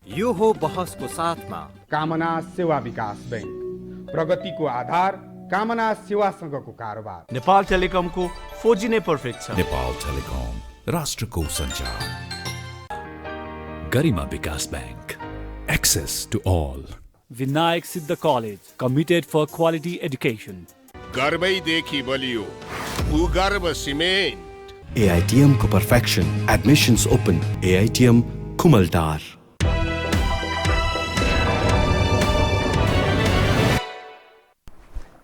यो हो बहसको साथमा कामना सेवा विकास बैंक, प्रगतिको आधार कामना सेवासँगको कारोबार। नेपाल टेलिकमको 4G नै पर्फेक्ट छ। नेपाल टेलिकम, राष्ट्रको सञ्चार। Garima Bikas bank, access to all. Vinayak Siddha college, committed for quality education. गर्वैदेखि बलियो भूगर्भ सिमेन्ट। AITM को perfection, admissions open, AITM Kumaltar.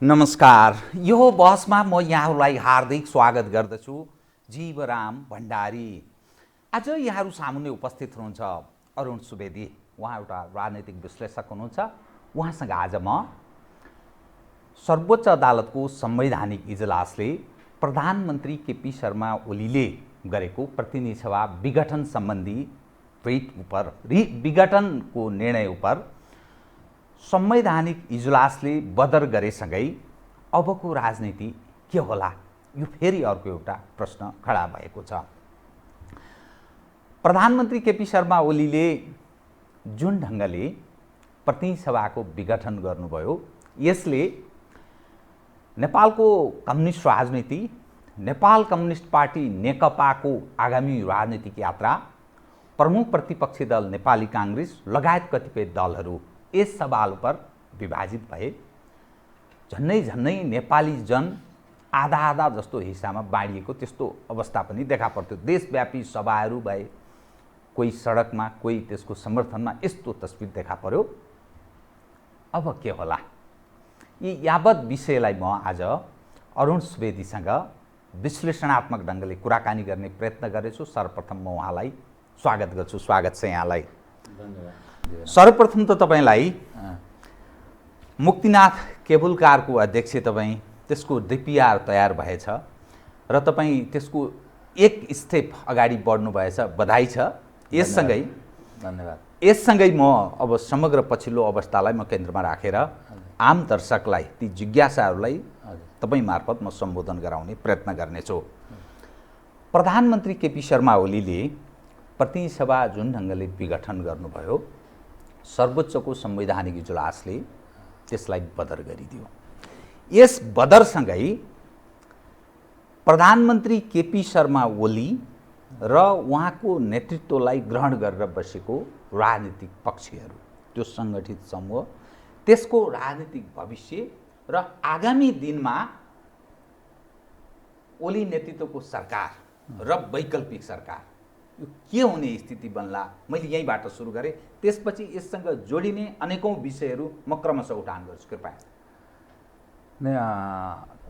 नमस्कार, यो बहसमा म यहाँहरूलाई हार्दिक स्वागत गर्दछु। जीवराम भण्डारी। आज यहाँहरू सामुन्ने उपस्थित हुनुहुन्छ अरुण सुवेदी। उहाँ एउटा राजनैतिक विश्लेषक हुनुहुन्छ। उहाँसँग आज म सर्वोच्च अदालतको संवैधानिक इजलासले प्रधानमन्त्री केपी शर्मा ओलीले गरेको प्रतिनिधि सभा विघटन सम्बन्धी विघटनको निर्णय उपर संवैधानिक इजलासले बदर गरेसँगै अबको राजनीति के होला, यो फेरि अर्को एउटा प्रश्न खडा भएको छ। प्रधानमन्त्री केपी शर्मा ओलीले जुन ढङ्गले प्रतिनिधि सभाको विघटन गर्नुभयो, यसले नेपालको कम्युनिस्ट राजनीति, नेपाल कम्युनिस्ट पार्टी नेकपाको आगामी राजनीतिक यात्रा, प्रमुख प्रतिपक्षी दल नेपाली काङ्ग्रेस लगायत कतिपय दलहरू यस सवाल पर विभाजित भए। झन्नै झन्नै नेपाली जन आधा आधा जस्तो हिस्सामा बाँडिएको त्यस्तो अवस्था पनि देखा पर्थ्यो। देशव्यापी सभाहरू भए, कोही सडकमा, कोही त्यसको समर्थनमा, यस्तो तस्बिर देखा पर्यो। अब के होला, यी यावत विषयलाई म आज अरुण सुवेदीसँग विश्लेषणात्मक ढङ्गले कुराकानी गर्ने प्रयत्न गरेछु। सर्वप्रथम म उहाँलाई स्वागत गर्छु। स्वागत छ यहाँलाई। धन्यवाद। सर्वप्रथम त तपाईलाई मुक्तिनाथ केबुल कारको अध्यक्ष तपाईँ, त्यसको DPR तयार भएछ र तपाईँ त्यसको एक स्टेप अगाडि बढ्नु भएछ, बधाई छ। यससँगै धन्यवाद। यससँगै म अब समग्र पछिल्लो अवस्थालाई म केन्द्रमा राखेर आम दर्शकलाई, ती जिज्ञासाहरूलाई तपाईँ मार्फत म सम्बोधन गराउने प्रयत्न गर्नेछु। प्रधानमन्त्री केपी शर्मा ओलीले प्रतिनिधि सभा जुन ढङ्गले विघटन गर्नुभयो, सर्वोच्चको संवैधानिक इजलासले त्यसलाई बदर गरिदियो। यस बदरसँगै प्रधानमन्त्री केपी शर्मा ओली र उहाँको नेतृत्वलाई ग्रहण गरेर बसेको राजनीतिक पक्षहरू, त्यो सङ्गठित समूह, त्यसको राजनीतिक भविष्य र आगामी दिनमा ओली नेतृत्वको सरकार र वैकल्पिक सरकार, यो के हुने स्थिति बन्ला, मैले यहीँबाट सुरु गरेँ। त्यसपछि यससँग जोडिने अनेकौँ विषयहरू म क्रमशः उठान गर्छु। कृपया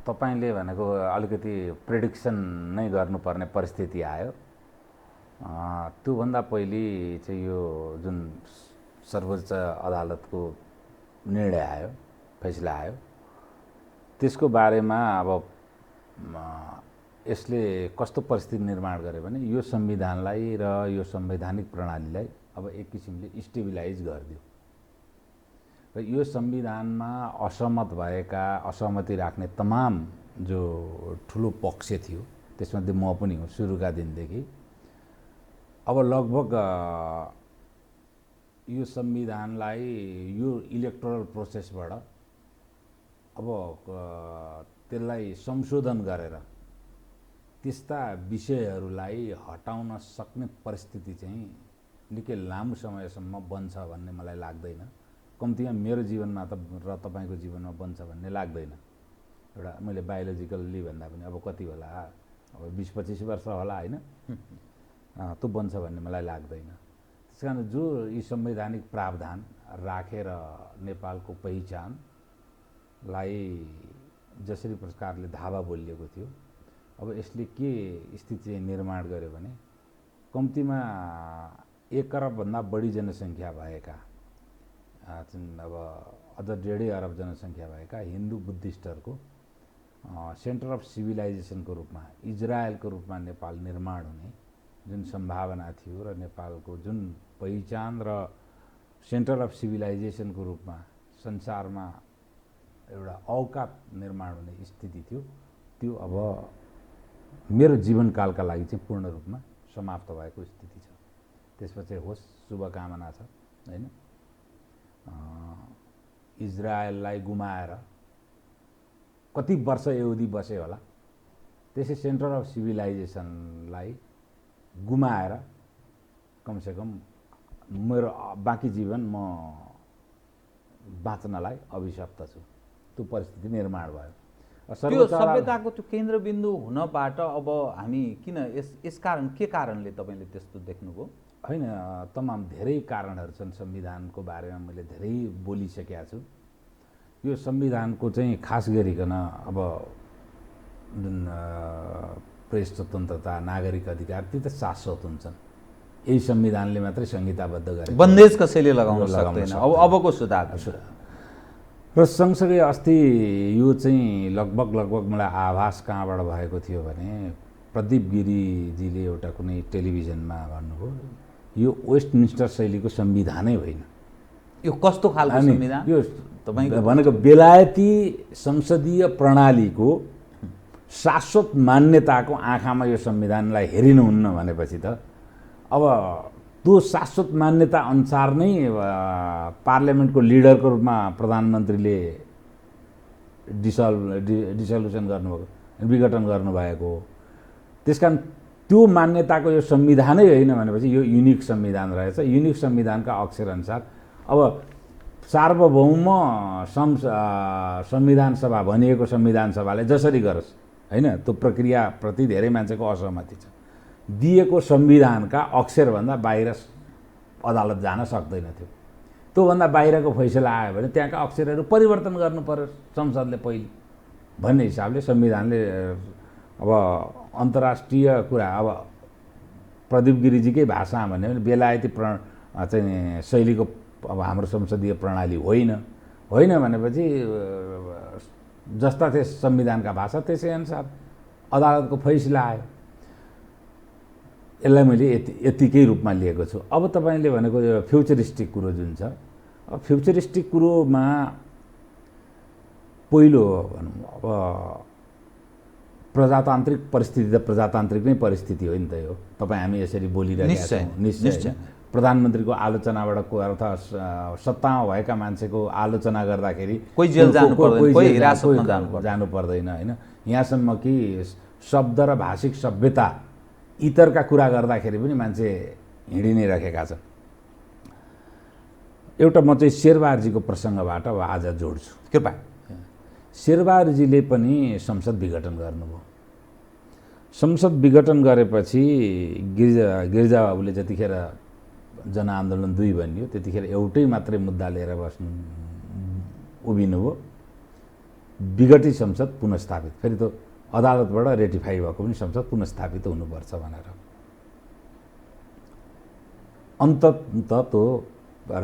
तपाईँले भनेको अलिकति प्रेडिक्सन नै गर्नुपर्ने परिस्थिति आयो। त्योभन्दा पहिले चाहिँ यो जुन सर्वोच्च अदालतको निर्णय आयो, फैसला आयो, त्यसको बारेमा अब यसले कस्तो परिस्थिति निर्माण गर्यो भने यो संविधानलाई र यो संवैधानिक प्रणालीलाई अब एक किसिमले स्टेबिलाइज गरिदियो र यो संविधानमा असहमत भएका, असहमति राख्ने तमाम जो ठुलो पक्ष थियो, त्यसमध्ये म पनि हो सुरुका दिनदेखि। अब लगभग यो संविधानलाई यो इलेक्टोरल प्रोसेसबाट अब त्यसलाई संशोधन गरेर त्यस्ता विषयहरूलाई हटाउन सक्ने परिस्थिति चाहिँ निकै लामो समयसम्म बन्छ भन्ने मलाई लाग्दैन। कम्तीमा मेरो जीवनमा त र तपाईँको जीवनमा बन्छ भन्ने लाग्दैन। एउटा मैले बायोलोजिकल्ली भन्दा पनि अब कति होला, अब 20-25 वर्ष होला, होइन, त्यो बन्छ भन्ने मलाई लाग्दैन। त्यस कारण जो यी संवैधानिक प्रावधान राखेर नेपालको पहिचानलाई जसरी प्रकारले धावा बोलिएको थियो, अब यसले के स्थिति चाहिँ निर्माण गर्यो भने कम्तीमा 1 अरबभन्दा बढी जनसङ्ख्या भएका, अब अझ 1.5 अरब जनसङ्ख्या भएका हिन्दू बुद्धिस्टहरूको सेन्टर अफ सिभिलाइजेसनको रूपमा, इजरायलको रूपमा नेपाल निर्माण हुने जुन सम्भावना थियो र नेपालको जुन पहिचान र सेन्टर अफ सिभिलाइजेसनको रूपमा संसारमा एउटा औकात निर्माण हुने स्थिति थियो, त्यो अब मेरो जीवनकालका लागि चाहिँ पूर्ण रूपमा समाप्त भएको स्थिति छ। त्यसपछि होस्, शुभकामना छ। हैन इजरायललाई गुमाएर कति वर्ष यहुदी बसे होला, त्यसै सेन्टर अफ सिभिलाइजेसनलाई गुमाएर कमसेकम मेरो बाँकी जीवन म बाँच्नलाई अभिशप्त छु, त्यो परिस्थिति निर्माण भयो। त्यो सभ्यताको त्यो केन्द्रबिन्दु हुनबाट अब हामी किन यसकारण के कारणले तपाईँले त्यस्तो देख्नुभयो? होइन, तमाम धेरै कारणहरू छन्। संविधानको बारेमा मैले धेरै बोलिसकेका छु। यो संविधानको चाहिँ खास गरिकन अब जुन प्रेस स्वतन्त्रता, नागरिक अधिकार ती त शाश्वत हुन्छन्। यही संविधानले मात्रै संहिताबद्ध गरे, बन्देज कसैले लगाउन सक्दैन। अबको सुधार र सँगसँगै अस्ति यो चाहिँ लगभग मलाई आभास कहाँबाट भएको थियो भने प्रदीप गिरीजीले एउटा कुनै टेलिभिजनमा भन्नुभयो यो वेस्टमिन्स्टर शैलीको संविधानै होइन। यो कस्तो खालको संविधान? यो तपाईँको भनेको बेलायती संसदीय प्रणालीको शाश्वत मान्यताको आँखामा यो संविधानलाई हेरिनुहुन्न भनेपछि त अब त्यो शाश्वत मान्यता अनुसार नै पार्लियामेन्टको लिडरको रूपमा प्रधानमन्त्रीले डिसल्युसन गर्नुभएको, विघटन गर्नुभएको हो। त्यसकारण त्यो मान्यताको यो संविधानै होइन भनेपछि यो युनिक संविधान रहेछ। युनिक संविधानका अक्षरअनुसार अब सार्वभौम संविधान सभा भनिएको संविधान सभाले जसरी गरोस् होइन, त्यो प्रक्रियाप्रति धेरै मान्छेको असहमति छ। दिएको संविधानका अक्षरभन्दा बाहिर अदालत जान सक्दैन थियो। त्योभन्दा बाहिरको फैसला आयो भने त्यहाँका अक्षरहरू परिवर्तन गर्नु पर्यो संसदले पहिले भन्ने हिसाबले संविधानले अब अन्तर्राष्ट्रिय कुरा अब प्रदीप गिरिजीकै भाषामा भन्यो भने बेलायती चाहिँ शैलीको अब हाम्रो संसदीय प्रणाली होइन भनेपछि जस्ता थिए संविधानका भाषा त्यसै अनुसार अदालतको फैसला आयो। यसलाई मैले यतिकै रूपमा लिएको छु। अब तपाईँले भनेको यो फ्युचरिस्टिक कुरो जुन छ, अब फ्युचरिस्टिक कुरोमा पहिलो भनौँ अब प्रजातान्त्रिक परिस्थिति त प्रजातान्त्रिक नै परिस्थिति हो नि त। यो तपाईँ हामी यसरी बोलिरहेका छौँ, निश्चय प्रधानमन्त्रीको आलोचनाबाट अथवा सत्तामा भएका मान्छेको आलोचना गर्दाखेरि कोही जेल जानु पर्दैन होइन। यहाँसम्म कि शब्द र भाषिक सभ्यता इतरका कुरा गर्दाखेरि पनि मान्छे हिँडि नै राखेका छन्। एउटा म चाहिँ शेरबहादुरजीको प्रसङ्गबाट अब आज जोड्छु। कृपया शेरबहादुरजीले पनि संसद विघटन गर्नुभयो। संसद विघटन गरेपछि गिरिजाबाबुले जतिखेर जनआन्दोलन 2 बनियो त्यतिखेर एउटै मात्रै मुद्दा लिएर उभिनुभयो, विघटित संसद पुनस्थापित, फेरि त्यो अदालतबाट रेटिफाई भएको पनि संसद पुनस्थापित हुनुपर्छ भनेर। अन्ततः त्यो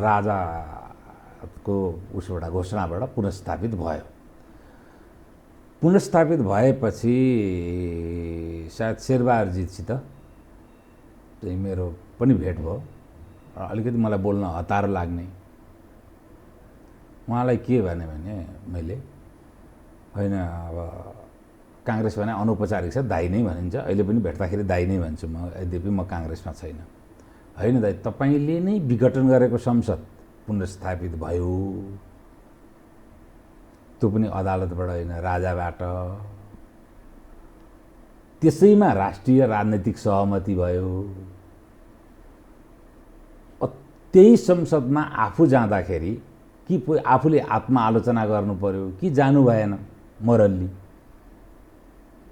राजाको उसबाट घोषणाबाट पुनस्थापित भयो। पुनस्थापित भएपछि सायद शेरबहादुरजीसित चाहिँ मेरो पनि भेट भयो। अलिकति मलाई बोल्न हतार लाग्ने, उहाँलाई के भने मैले होइन अब काङ्ग्रेस भने अनौपचारिक छ, दाइ नै भनिन्छ, अहिले पनि भेट्दाखेरि दाइ नै भन्छु म, यद्यपि म काङ्ग्रेसमा छैन। होइन दाइ, तपाईँले नै विघटन गरेको संसद पुनर्स्थापित भयो, त्यो पनि अदालतबाट होइन राजाबाट। त्यसैमा राष्ट्रिय राजनैतिक सहमति भयो। त्यही संसदमा आफू जाँदाखेरि कि आफूले आत्मआलोचना गर्नु पर्यो कि जानु भएन मोरल्ली,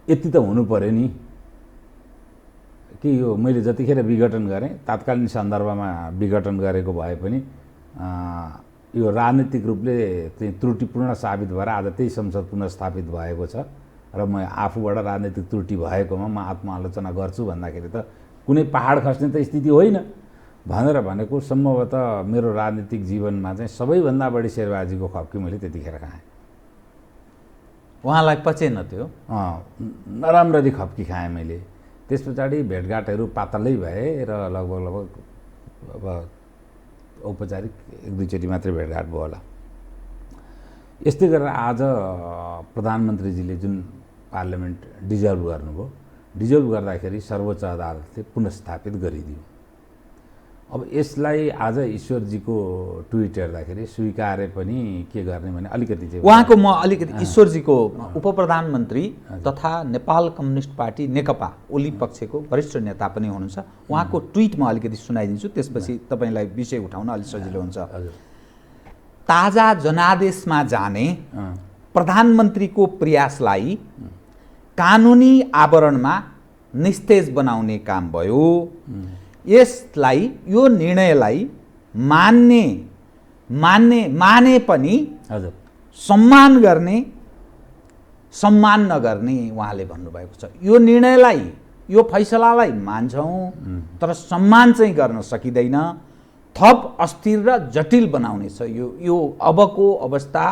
यति त हुनु पर्यो नि कि यो मैले जतिखेर विघटन गरेँ तात्कालीन सन्दर्भमा विघटन गरेको भए पनि यो राजनीतिक रूपले चाहिँ त्रुटिपूर्ण साबित भएर आज त्यही संसद पुनर्स्थापित भएको छ र म आफूबाट राजनीतिक त्रुटि भएकोमा म आत्मआलोचना गर्छु भन्दाखेरि त कुनै पहाड खस्ने त स्थिति होइन भनेर भनेको। सम्भवतः मेरो राजनीतिक जीवनमा चाहिँ सबैभन्दा बढी शेरबहादुरजीको खप्की मैले त्यतिखेर खाएँ। उहाँलाई पचेन त्यो, नराम्ररी खप्की खाएँ मैले। त्यस पछाडि भेटघाटहरू पातलै भए र लगभग अब औपचारिक 1-2 चोटि मात्रै भेटघाट भयो होला। यस्तै गरेर आज प्रधानमन्त्रीजीले जुन पार्लियामेन्ट डिजल्भ गर्नुभयो, डिजल्भ गर्दाखेरि सर्वोच्च अदालतले पुनर्स्थापित गरिदियो। अब यसलाई आज ईश्वरजीको ट्विट हेर्दाखेरि स्वीकारे पनि के गर्ने भने अलिकति चाहिँ उहाँको म अलिकति ईश्वरजीको उपप्रधानमन्त्री तथा नेपाल कम्युनिस्ट पार्टी नेकपा ओली पक्षको वरिष्ठ नेता पनि हुनुहुन्छ। उहाँको ट्विट म अलिकति सुनाइदिन्छु, त्यसपछि तपाईँलाई विषय उठाउन अलिक सजिलो हुन्छ। ताजा जनादेशमा जाने प्रधानमन्त्रीको प्रयासलाई कानुनी आवरणमा निस्तेज बनाउने काम भयो। यसलाई यो निर्णयलाई माने पनि हजुर सम्मान गर्ने सम्मान नगर्ने उहाँले भन्नुभएको छ। यो निर्णयलाई यो फैसलालाई मान्छौँ तर सम्मान चाहिँ गर्न सकिँदैन, थप अस्थिर र जटिल बनाउने छ। यो अबको अवस्था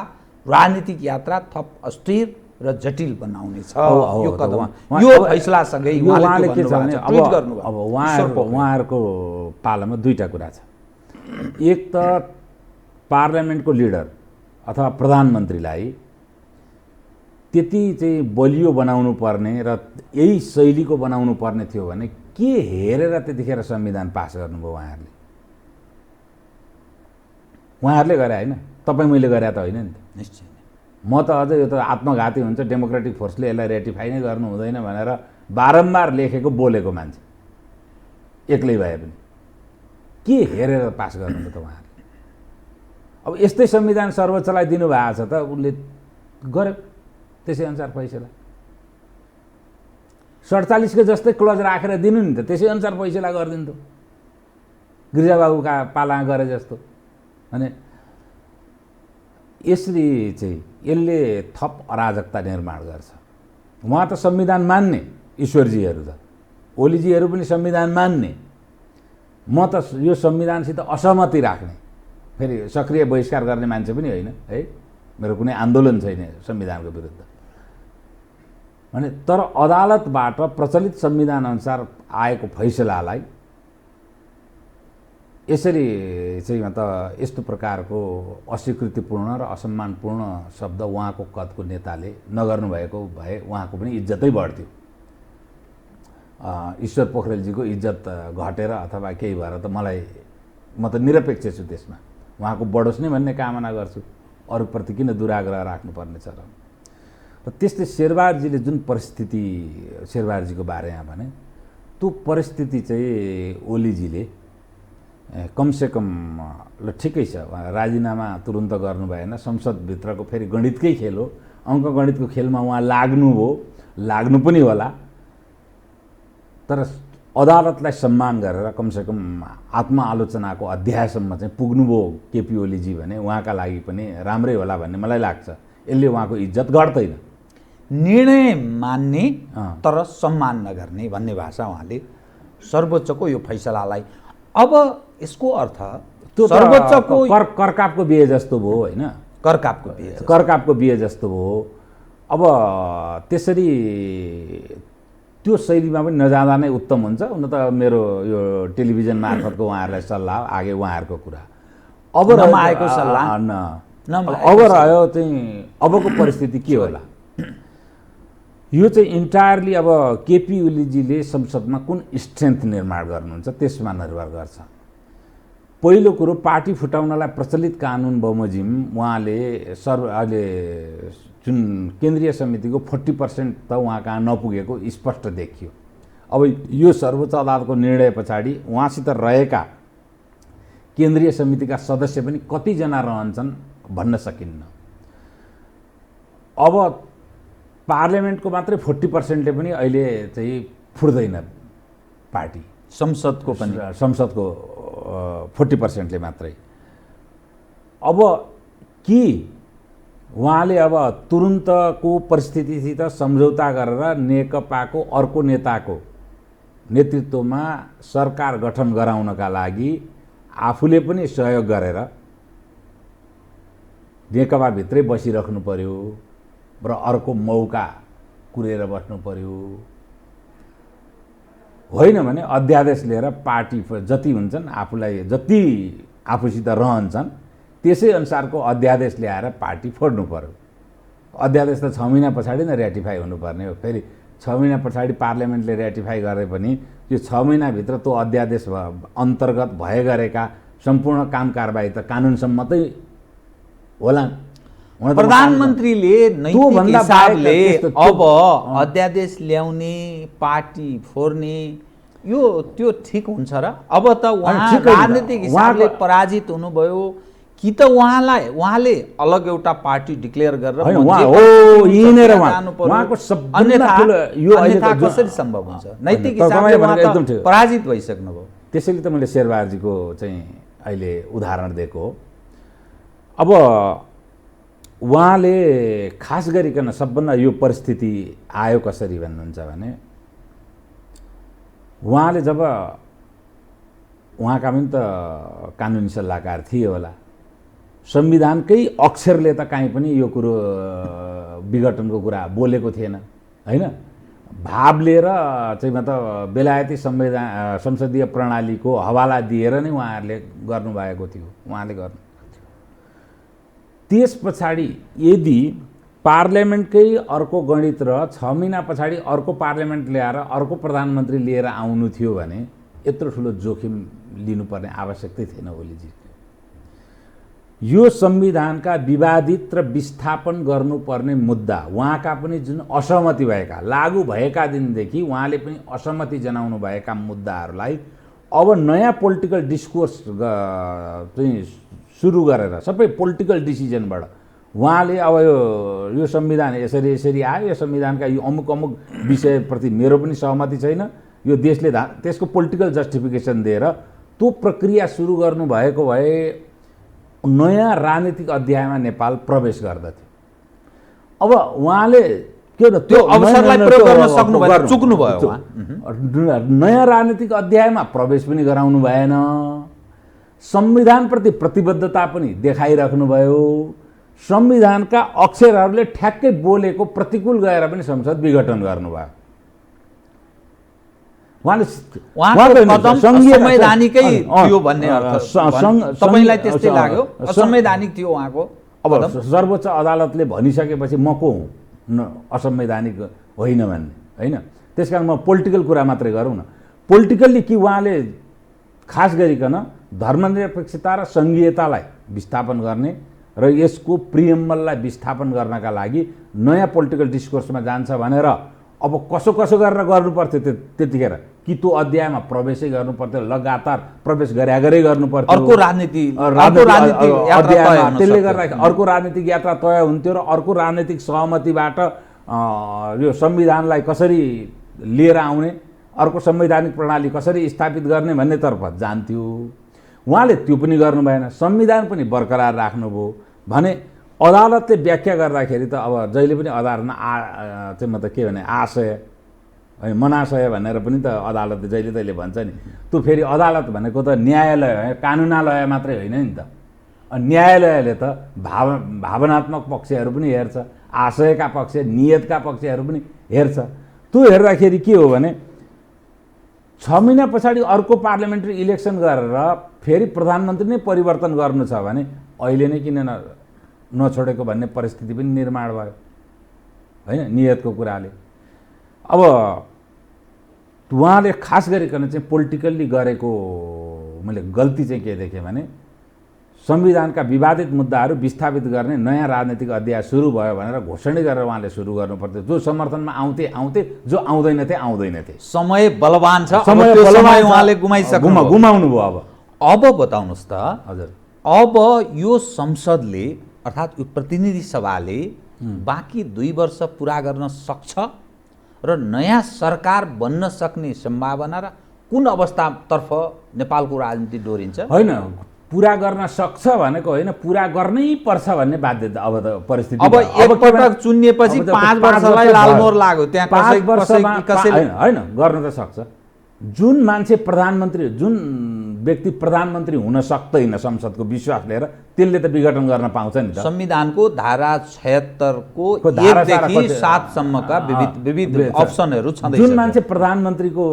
राजनीतिक यात्रा थप अस्थिर र जटिल बनाउने छ। यो कदम यो फैसलासँगै उहाँले के छ भने ट्विट गर्नुभयो। अब उहाँहरूको पालामा दुईटा कुरा छ। एक त पार्लियामेन्टको लिडर अथवा प्रधानमन्त्रीलाई त्यति चाहिँ बलियो बनाउनु पर्ने र यही शैलीको बनाउनु पर्ने थियो भने के हेरेर त्यतिखेर संविधान पास गर्नुभयो उहाँहरूले? उहाँहरूले गरे होइन, तपाईँ मैले गरे त होइन नि त। निश्चय म त अझ यो त आत्मघाती हुन्छ, डेमोक्रेटिक फोर्सले यसलाई रेटिफाई नै गर्नु हुँदैन भनेर बारम्बार लेखेको बोलेको मान्छे एक्लै भए पनि के हेरेर पास गर्नुभयो त उहाँहरूले? अब यस्तै संविधान सर्वोच्चलाई दिनुभएको छ त उसले गर्यो त्यसै अनुसार फैसला। 47 जस्तै क्लज राखेर दिनु नि त, त्यसै अनुसार फैसला गरिदिन्थ्यो गिरिजाबाबुका पालामा गरे जस्तो। अनि यसरी चाहिँ यसले थप अराजकता निर्माण गर्छ। उहाँ त संविधान मान्ने ईश्वरजीहरू त, ओलीजीहरू पनि संविधान मान्ने, म त यो संविधानसित असहमति राख्ने, फेरि सक्रिय बहिष्कार गर्ने मान्छे पनि होइन है, मेरो कुनै आन्दोलन छैन संविधानको विरुद्ध भने। तर अदालतबाट प्रचलित संविधान अनुसार आएको फैसलालाई यसरी चाहिँ त यस्तो प्रकारको अस्वीकृतिपूर्ण र असम्मानपूर्ण शब्द उहाँको कदको नेताले नगर्नुभएको भए उहाँको पनि इज्जतै बढ्थ्यो। ईश्वर पोखरेलजीको इज्जत घटेर अथवा केही भएर त म त निरपेक्ष छु त्यसमा, उहाँको बढोस् नै भन्ने कामना गर्छु, अरूप्रति किन दुराग्रह राख्नुपर्ने छ र। त्यस्तै शेरबहादुरजीले जुन परिस्थिति शेरबहादुरजीको बारेमा भने त्यो परिस्थिति चाहिँ ओलीजीले कमसेकम ल ठिकै छ, राजीनामा तुरुन्त गर्नु भएन, संसदभित्रको फेरि गणितकै खेल हो, अङ्कगणितको खेलमा उहाँ लाग्नु पनि होला, तर अदालतलाई सम्मान गरेर कमसेकम आत्मआलोचनाको अध्यायसम्म चाहिँ पुग्नुभयो केपी ओलीजी भने उहाँका लागि पनि राम्रै होला भन्ने मलाई लाग्छ। यसले उहाँको इज्जत घट्दैन। निर्णय मान्ने तर सम्मान नगर्ने भन्ने भाषा उहाँले सर्वोच्चको यो फैसलालाई। अब यसको अर्थ त्यो सर्वोच्चको करकापको बिहे जस्तो भयो होइन, करकापको बिहे जस्तो भयो। अब त्यसरी त्यो शैलीमा पनि नजाँदा नै उत्तम हुन्छ। हुन त मेरो यो टेलिभिजन मार्फतको उहाँहरूलाई सल्लाह आगे उहाँहरूको कुरा अब नमाएको सल्लाह अब रह्यो चाहिँ अबको परिस्थिति के होला यो चाहिँ इन्टायरली अब केपी ओलीजीले संसदमा कुन स्ट्रेन्थ निर्माण गर्नुहुन्छ त्यसमा निर्भर गर्छ। पहिलो कुरो पार्टी फुटाउनलाई प्रचलित कानुन बमोजिम उहाँले अहिले जुन केन्द्रीय समितिको 40% त उहाँ कहाँ नपुगेको स्पष्ट देखियो। अब यो सर्वोच्च अदालतको निर्णय पछाडि उहाँसित रहेका केन्द्रीय समितिका सदस्य पनि कतिजना रहन्छन् भन्न सकिन्न। अब पार्लियामेन्टको मात्रै 40%ले पनि अहिले चाहिँ फुट्दैन पार्टी, संसदको 40%ले मात्रै। अब कि उहाँले अब तुरुन्तको परिस्थितिसित सम्झौता गरेर नेकपाको अर्को नेताको नेतृत्वमा सरकार गठन गराउनका लागि आफूले पनि सहयोग गरेर नेकपाभित्रै बसिराख्नु पर्यो र अर्को मौका कुरेर बस्नु पर्यो, होइन भने अध्यादेश लिएर पार्टी जति हुन्छन् आफूलाई जति आफूसित रहन्छन् त्यसै अनुसारको अध्यादेश ल्याएर पार्टी फोड्नु पर्यो। अध्यादेश त 6 महिना पछाडि नै रेटिफाई हुनुपर्ने हो। फेरि 6 महिना पछाडि पार्लियामेन्टले रेटिफाई गरे पनि यो 6 महिनाभित्र त्यो अध्यादेश अन्तर्गत भए गरेका सम्पूर्ण काम कारबाही त कानुनसम्म मात्रै होला। प्रधानमन्त्रीले नैतिक त्योभन्दा हिसाबले बाहेक अब अध्यादेश ल्याउने, पार्टी फोर्ने यो त्यो ठिक हुन्छ र? अब त उहाँ ठिकै हुन्छ। राजनीतिक हिसाबले पराजित हुनुभयो कि त उहाँले अलग एउटा पार्टी डिक्लेयर गरेर होइन, म जे उहाँ हो पनि यिनीहरू जानु पर्यो। उहाँको सबभन्दा ठुलो यो अन्यथा अहिलेको कसरी सम्भव हुन्छ? नैतिक तपाईँ हिसाबले उहाँ भनेको एकदम त ठिक। पराजित भइसक्नुभयो। त्यसैले त मैले शेरबहादुरजीको चाहिँ अहिले उदाहरण दिएको हो। अब उहाँले खास गरिकन सबभन्दा यो परिस्थिति आयो कसरी भन्नुहुन्छ भने उहाँले जब उहाँका पनि त कानुनी सल्लाहकार थिए होला, संविधानकै अक्षरले त काहीँ पनि यो कुरो विघटनको कुरा बोलेको थिएन होइन। भाव लिएर चाहिँ मतलब बेलायती संसदीय प्रणालीको हवाला दिएर नै उहाँहरूले गर्नुभएको थियो, उहाँले गर्नु। त्यस पछाडि यदि पार्लियामेन्टकै अर्को गणित र 6 महिना पछाडि अर्को पार्लियामेन्ट ल्याएर अर्को प्रधानमन्त्री लिएर आउनु थियो भने यत्रो ठुलो जोखिम लिनुपर्ने आवश्यकतै थिएन ओलीजी। यो संविधानका विवादित र विस्थापन गर्नुपर्ने मुद्दा उहाँका पनि जुन असहमति भएका, लागू भएका दिनदेखि उहाँले पनि असहमति जनाउनु भएका मुद्दाहरूलाई अब नयाँ पोलिटिकल डिस्कोर्स चाहिँ सुरु गरेर सबै पोलिटिकल डिसिजनबाट उहाँले अब यो संविधान यसरी आयो, यो संविधानका यो अमुक विषयप्रति मेरो पनि सहमति छैन, यो देशले त्यसको पोलिटिकल जस्टिफिकेसन दिएर त्यो प्रक्रिया सुरु गर्नुभएको भए नयाँ राजनीतिक अध्यायमा नेपाल प्रवेश गर्दथ्यो। अब उहाँले के हो त्यो अवसरलाई प्रयोग गर्न सक्नु भएन, चुक्नु भयो उहाँ। नयाँ राजनीतिक अध्यायमा प्रवेश पनि गराउनु भएन, संविधानप्रति प्रतिबद्धता पनि देखाइराख्नुभयो। संविधानका अक्षरहरूले ठ्याक्कै बोलेको प्रतिकूल गएर पनि संसद विघटन गर्नुभयो। संवैधानिकै थियो भन्ने अर्थ तपाईलाई त्यस्तै लाग्यो? असंवैधानिक थियो उहाँको? अब सर्वोच्च अदालतले भनिसकेपछि म को हुँ असंवैधानिक होइन भन्ने होइन। त्यसकारण म पोलिटिकल कुरा मात्रै गरौँ न। पोलिटिकल्ली कि उहाँले खास गरिकन धर्मनिरपेक्षता र सङ्घीयतालाई विस्थापन गर्ने र यसको प्रिएम्बललाई विस्थापन गर्नका लागि नयाँ पोलिटिकल डिस्कोर्समा जान्छ भनेर अब कसो गरेर गर्नुपर्थ्यो त्यतिखेर कि त्यो अध्यायमा प्रवेशै गर्नुपर्थ्यो, लगातार प्रवेश गरे गर्नुपर्थ्यो। अर्को राजनीति त्यसले गर्दा अर्को राजनीतिक यात्रा तय हुन्थ्यो र अर्को राजनीतिक सहमतिबाट यो संविधानलाई कसरी लिएर आउने, अर्को संवैधानिक प्रणाली कसरी स्थापित गर्ने भन्नेतर्फ जान्थ्यो। उहाँले त्यो पनि गर्नु भएन, संविधान पनि बरकरार राख्नुभयो भने अदालतले व्याख्या गर्दाखेरि त अब जहिले पनि अदालतमा चाहिँ मतलब के भने आशय होइन मनाशय भनेर पनि त अदालतले जहिले तहिले भन्छ नि। त्यो फेरि अदालत भनेको त न्यायालय हो, कानुनालय मात्रै होइन नि त। न्यायालयले त भावनात्मक पक्षहरू पनि हेर्छ, आशयका पक्ष नियतका पक्षहरू पनि हेर्छ। त्यो हेर्दाखेरि के हो भने 6 महिना पछाडि अर्को पार्लियामेन्ट्री इलेक्सन गरेर फेरि प्रधानमन्त्री नै परिवर्तन गर्नु छ भने अहिले नै किन नछोडेको भन्ने परिस्थिति पनि निर्माण भयो होइन नियतको कुराले। अब उहाँले खास गरिकन चाहिँ पोलिटिकल्ली गरेको मैले गल्ती चाहिँ के देखेँ भने संविधानका विवादित मुद्दाहरू विस्थापित गर्ने नयाँ राजनीतिक अध्याय सुरु भयो भनेर घोषणा गरेर उहाँले सुरु गर्नुपर्थ्यो। जो समर्थनमा आउँथे, जो आउँदैनथे। समय बलवान छ, समय उहाँले गुमाउनु भयो। अब बताउनुहोस् त हजुर, अब यो संसदले अर्थात् यो प्रतिनिधि सभाले बाँकी 2 वर्ष पुरा गर्न सक्छ र नयाँ सरकार बन्न सक्ने सम्भावना र कुन अवस्थातर्फ नेपालको राजनीति डोरिन्छ? होइन पुरा गर्न सक्छ भनेको होइन, पुरा गर्नै पर्छ भन्ने बाध्यता अब त परिस्थिति। अब एकपटक चुनिएपछि 5 वर्षलाई लालमोहर लाग्यो, त्यहाँ कसैले होइन गर्न त सक्छ। जुन मान्छे प्रधानमन्त्री, जुन व्यक्ति प्रधानमन्त्री हुन सक्दैन संसदको विश्वास लिएर, त्यसले त विघटन गर्न पाउँछ नि त। संविधानको धारा 76 को 1 देखि 7 सम्मका विविध अप्सनहरू छँदै। जुन मान्छे प्रधानमन्त्रीको